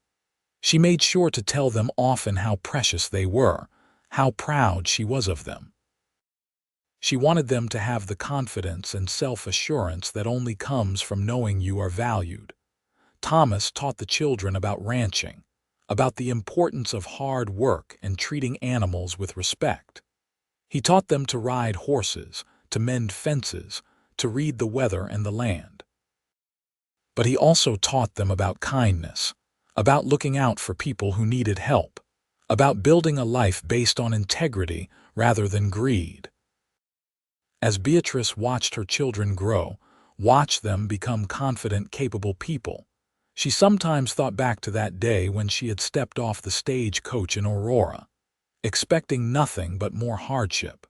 She made sure to tell them often how precious they were, how proud she was of them. She wanted them to have the confidence and self-assurance that only comes from knowing you are valued. Thomas taught the children about ranching, about the importance of hard work and treating animals with respect. He taught them to ride horses, to mend fences, to read the weather and the land. But he also taught them about kindness, about looking out for people who needed help, about building a life based on integrity rather than greed. As Beatrice watched her children grow, watched them become confident, capable people, she sometimes thought back to that day when she had stepped off the stagecoach in Aurora, expecting nothing but more hardship.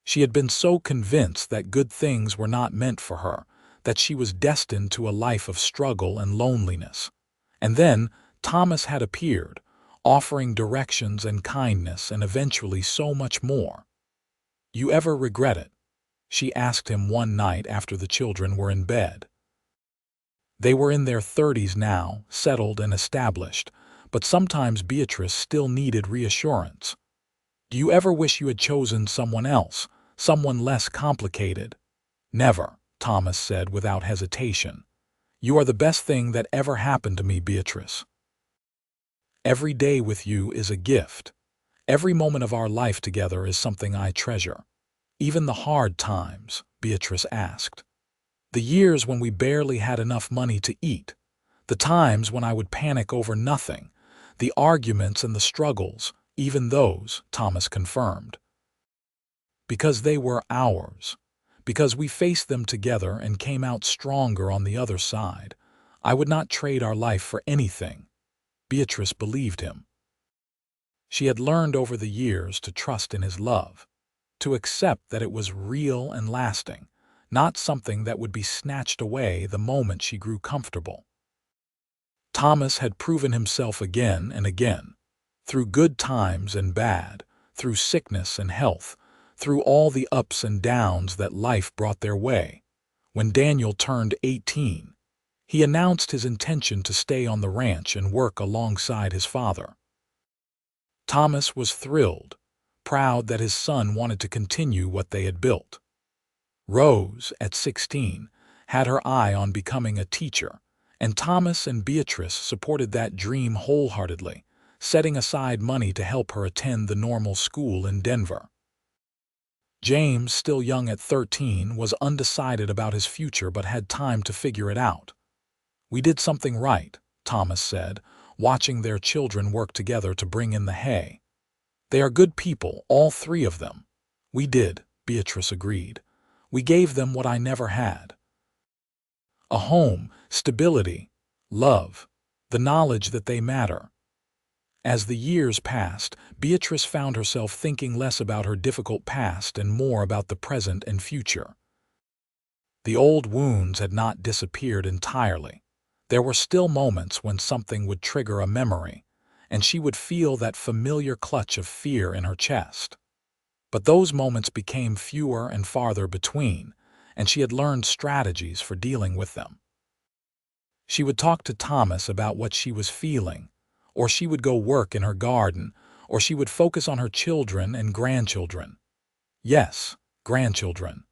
She had been so convinced that good things were not meant for her, that she was destined to a life of struggle and loneliness. And then Thomas had appeared, offering directions and kindness and eventually so much more. "You ever regret it?" she asked him one night after the children were in bed. They were in their 30s now, settled and established, but sometimes Beatrice still needed reassurance. "Do you ever wish you had chosen someone else, someone less complicated?" "Never," Thomas said without hesitation. "You are the best thing that ever happened to me, Beatrice. Every day with you is a gift. Every moment of our life together is something I treasure. Even the hard times, Beatrice asked. The years when we barely had enough money to eat. The times when I would panic over nothing. The arguments and the struggles, even those, Thomas confirmed. Because they were ours. Because we faced them together and came out stronger on the other side. I would not trade our life for anything. Beatrice believed him. She had learned over the years to trust in his love, to accept that it was real and lasting, not something that would be snatched away the moment she grew comfortable. Thomas had proven himself again and again, through good times and bad, through sickness and health, through all the ups and downs that life brought their way. When Daniel turned 18, he announced his intention to stay on the ranch and work alongside his father. Thomas was thrilled, proud that his son wanted to continue what they had built. Rose, at 16, had her eye on becoming a teacher, and Thomas and Beatrice supported that dream wholeheartedly, setting aside money to help her attend the normal school in Denver. James, still young at 13, was undecided about his future but had time to figure it out. "We did something right," Thomas said, watching their children work together to bring in the hay. "They are good people, all three of them." "We did," Beatrice agreed. "We gave them what I never had. A home, stability, love, the knowledge that they matter." As the years passed, Beatrice found herself thinking less about her difficult past and more about the present and future. The old wounds had not disappeared entirely. There were still moments when something would trigger a memory, and she would feel that familiar clutch of fear in her chest. But those moments became fewer and farther between, and she had learned strategies for dealing with them. She would talk to Thomas about what she was feeling, or she would go work in her garden, or she would focus on her children and grandchildren. Yes, grandchildren.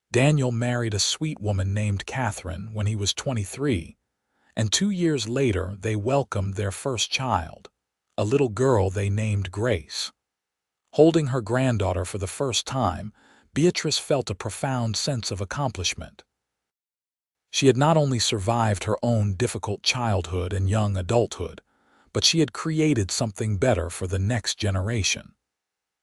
Daniel married a sweet woman named Catherine when he was 23, and 2 years later they welcomed their first child, a little girl they named Grace. Holding her granddaughter for the first time, Beatrice felt a profound sense of accomplishment. She had not only survived her own difficult childhood and young adulthood, but she had created something better for the next generation.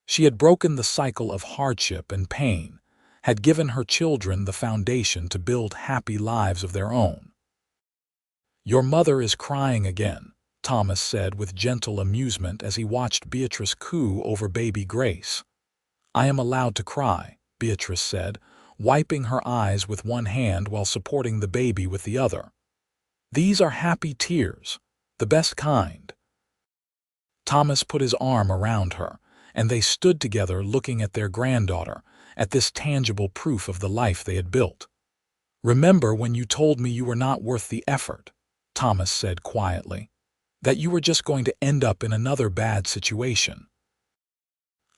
She had broken the cycle of hardship and pain, had given her children the foundation to build happy lives of their own. "Your mother is crying again," Thomas said with gentle amusement as he watched Beatrice coo over baby Grace. "I am allowed to cry," Beatrice said, wiping her eyes with one hand while supporting the baby with the other. "These are happy tears, the best kind." Thomas put his arm around her, and they stood together looking at their granddaughter, at this tangible proof of the life they had built. "Remember when you told me you were not worth the effort," Thomas said quietly, "that you were just going to end up in another bad situation."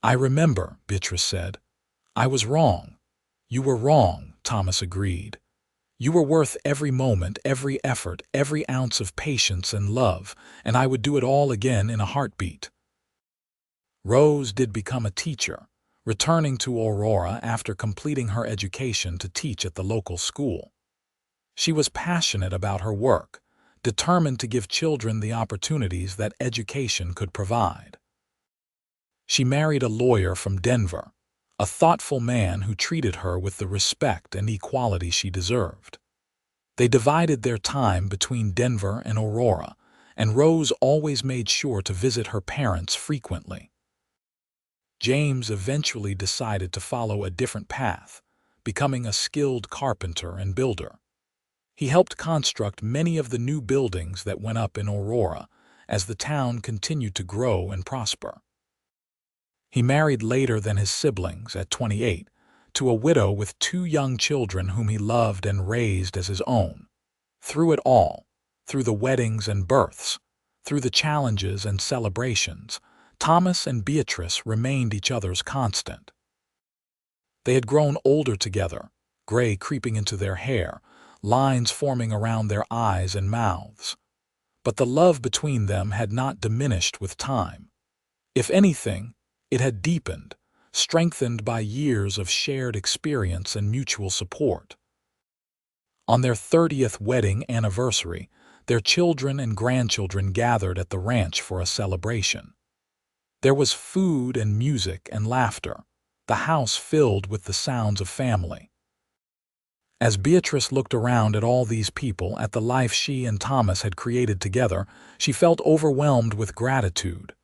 "I remember," Beatrice said. "I was wrong." "You were wrong," Thomas agreed. "You were worth every moment, every effort, every ounce of patience and love, and I would do it all again in a heartbeat." Rose did become a teacher, returning to Aurora after completing her education to teach at the local school. She was passionate about her work, determined to give children the opportunities that education could provide. She married a lawyer from Denver, a thoughtful man who treated her with the respect and equality she deserved. They divided their time between Denver and Aurora, and Rose always made sure to visit her parents frequently. James eventually decided to follow a different path, becoming a skilled carpenter and builder. He helped construct many of the new buildings that went up in Aurora as the town continued to grow and prosper. He married later than his siblings, at 28, to a widow with 2 young children whom he loved and raised as his own. Through it all, through the weddings and births, through the challenges and celebrations, Thomas and Beatrice remained each other's constant. They had grown older together, gray creeping into their hair, lines forming around their eyes and mouths. But the love between them had not diminished with time. If anything, it had deepened, strengthened by years of shared experience and mutual support. On their 30th wedding anniversary, their children and grandchildren gathered at the ranch for a celebration. There was food and music and laughter, the house filled with the sounds of family. As Beatrice looked around at all these people, at the life she and Thomas had created together, she felt overwhelmed with gratitude.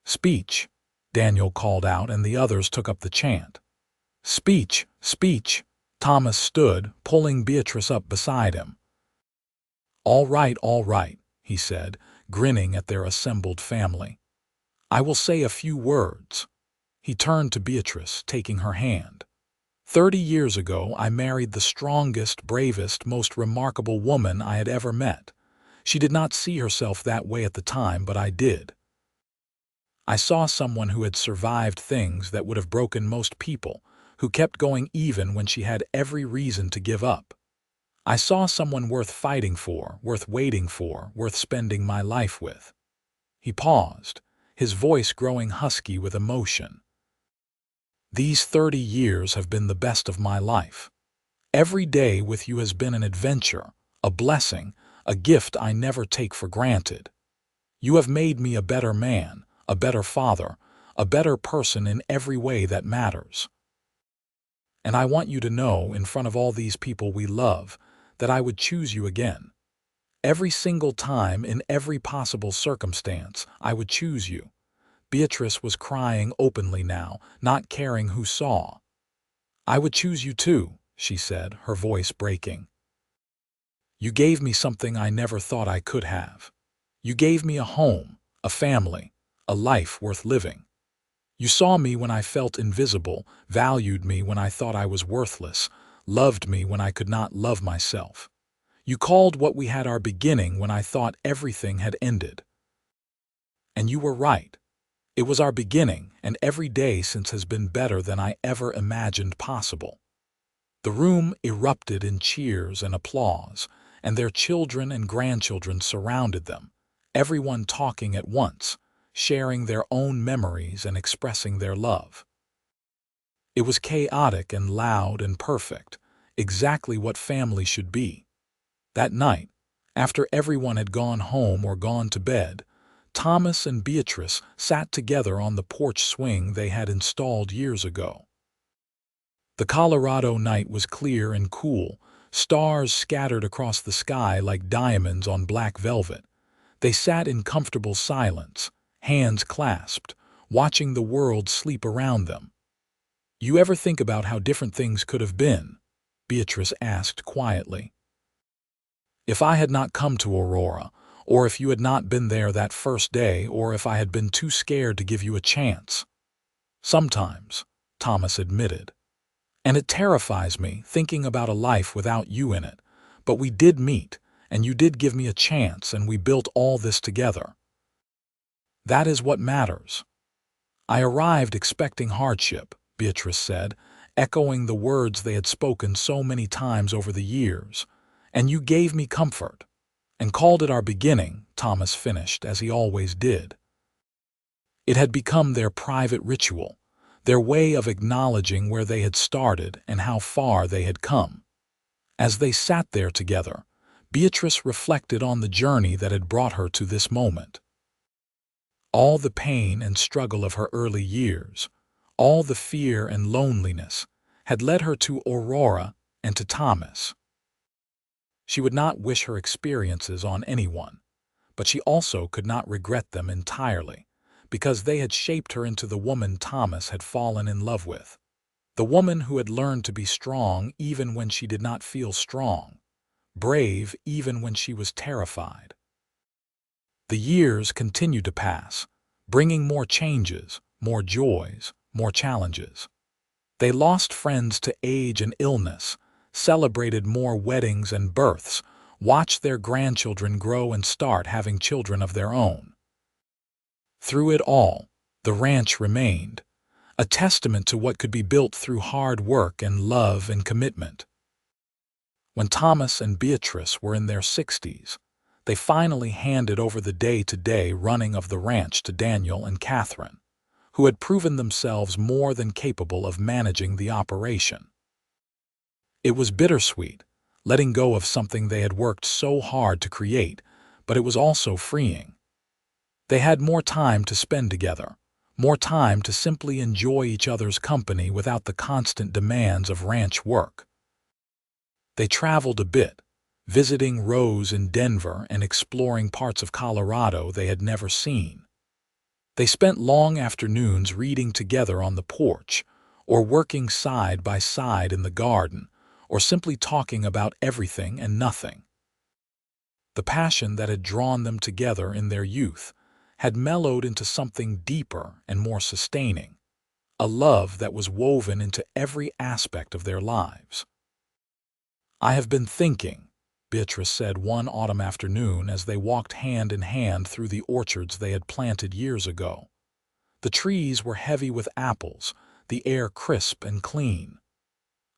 "Speech," Daniel called out, and the others took up the chant. "Speech, speech." Thomas stood, pulling Beatrice up beside him. All right," he said, grinning at their assembled family. "I will say a few words." He turned to Beatrice, taking her hand. 30 years ago, I married the strongest, bravest, most remarkable woman I had ever met. She did not see herself that way at the time, but I did. I saw someone who had survived things that would have broken most people, who kept going even when she had every reason to give up. I saw someone worth fighting for, worth waiting for, worth spending my life with. He paused, his voice growing husky with emotion. These 30 years have been the best of my life. Every day with you has been an adventure, a blessing, a gift I never take for granted. You have made me a better man, a better father, a better person in every way that matters. And I want you to know, in front of all these people we love, that I would choose you again. Every single time, in every possible circumstance, I would choose you. Beatrice was crying openly now, not caring who saw. "I would choose you too," she said, her voice breaking. "You gave me something I never thought I could have. You gave me a home, a family, a life worth living. You saw me when I felt invisible, valued me when I thought I was worthless, loved me when I could not love myself. You called what we had our beginning when I thought everything had ended. And you were right. It was our beginning, and every day since has been better than I ever imagined possible." The room erupted in cheers and applause, and their children and grandchildren surrounded them, everyone talking at once, sharing their own memories and expressing their love. It was chaotic and loud and perfect, exactly what family should be. That night, after everyone had gone home or gone to bed, Thomas and Beatrice sat together on the porch swing they had installed years ago. The Colorado night was clear and cool, stars scattered across the sky like diamonds on black velvet. They sat in comfortable silence, hands clasped, watching the world sleep around them. "You ever think about how different things could have been?" Beatrice asked quietly. "If I had not come to Aurora, or if you had not been there that first day, or if I had been too scared to give you a chance." "Sometimes," Thomas admitted. "And it terrifies me, thinking about a life without you in it. But we did meet, and you did give me a chance, and we built all this together. That is what matters." "I arrived expecting hardship," Beatrice said, echoing the words they had spoken so many times over the years. "And you gave me comfort. And called it our beginning," Thomas finished, as he always did. It had become their private ritual, their way of acknowledging where they had started and how far they had come. As they sat there together, Beatrice reflected on the journey that had brought her to this moment. All the pain and struggle of her early years, all the fear and loneliness, had led her to Aurora and to Thomas. She would not wish her experiences on anyone, but she also could not regret them entirely, because they had shaped her into the woman Thomas had fallen in love with. The woman who had learned to be strong even when she did not feel strong, brave even when she was terrified. The years continued to pass, bringing more changes, more joys, more challenges. They lost friends to age and illness, celebrated more weddings and births, watched their grandchildren grow and start having children of their own. Through it all, the ranch remained, a testament to what could be built through hard work and love and commitment. When Thomas and Beatrice were in their 60s, they finally handed over the day-to-day running of the ranch to Daniel and Catherine. who had proven themselves more than capable of managing the operation. It was bittersweet, letting go of something they had worked so hard to create, but it was also freeing. They had more time to spend together, more time to simply enjoy each other's company without the constant demands of ranch work. They traveled a bit, visiting Rose in Denver and exploring parts of Colorado they had never seen. They spent long afternoons reading together on the porch, or working side by side in the garden, or simply talking about everything and nothing. The passion that had drawn them together in their youth had mellowed into something deeper and more sustaining, a love that was woven into every aspect of their lives. "I have been thinking," Beatrice said one autumn afternoon as they walked hand in hand through the orchards they had planted years ago. The trees were heavy with apples, the air crisp and clean.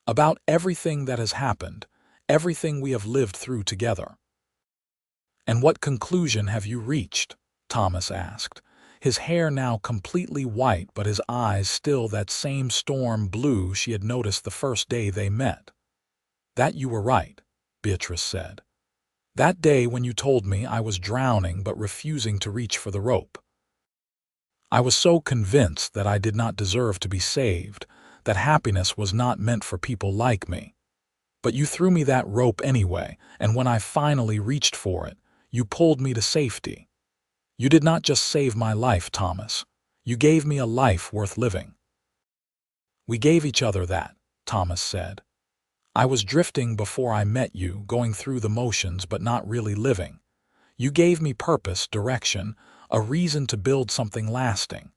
"About everything that has happened, everything we have lived through together." "And what conclusion have you reached?" Thomas asked, his hair now completely white but his eyes still that same storm blue she had noticed the first day they met. "That you were right," Beatrice said. "That day when you told me I was drowning but refusing to reach for the rope. I was so convinced that I did not deserve to be saved, that happiness was not meant for people like me. But you threw me that rope anyway, and when I finally reached for it, you pulled me to safety. You did not just save my life, Thomas. You gave me a life worth living." "We gave each other that," Thomas said. "I was drifting before I met you, going through the motions but not really living. You gave me purpose, direction, a reason to build something lasting.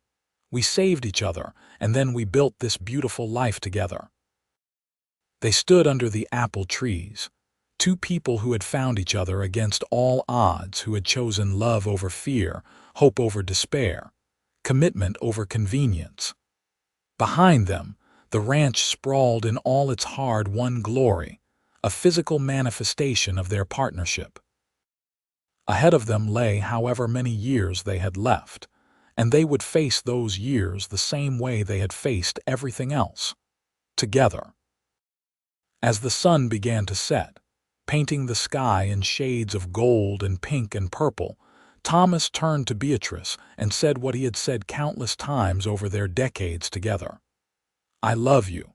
We saved each other, and then we built this beautiful life together." They stood under the apple trees, two people who had found each other against all odds, who had chosen love over fear, hope over despair, commitment over convenience. Behind them, the ranch sprawled in all its hard-won glory, a physical manifestation of their partnership. Ahead of them lay however many years they had left, and they would face those years the same way they had faced everything else, together. As the sun began to set, painting the sky in shades of gold and pink and purple, Thomas turned to Beatrice and said what he had said countless times over their decades together. "I love you."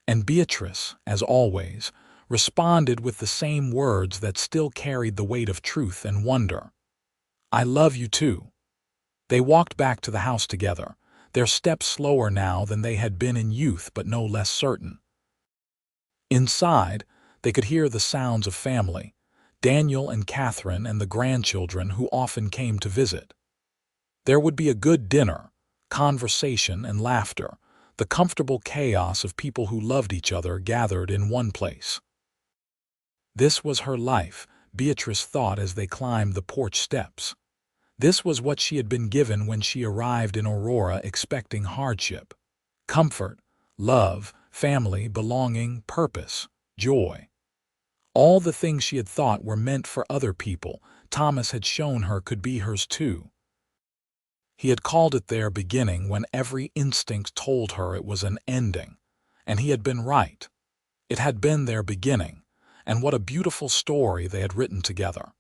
And Beatrice, as always, responded with the same words that still carried the weight of truth and wonder. "I love you too." They walked back to the house together, their steps slower now than they had been in youth but no less certain. Inside, they could hear the sounds of family, Daniel and Catherine and the grandchildren who often came to visit. There would be a good dinner, conversation and laughter, the comfortable chaos of people who loved each other gathered in one place. This was her life, Beatrice thought as they climbed the porch steps. This was what she had been given when she arrived in Aurora expecting hardship, comfort, love, family, belonging, purpose, joy. All the things she had thought were meant for other people, Thomas had shown her could be hers too. He had called it their beginning when every instinct told her it was an ending, and he had been right. It had been their beginning, and what a beautiful story they had written together.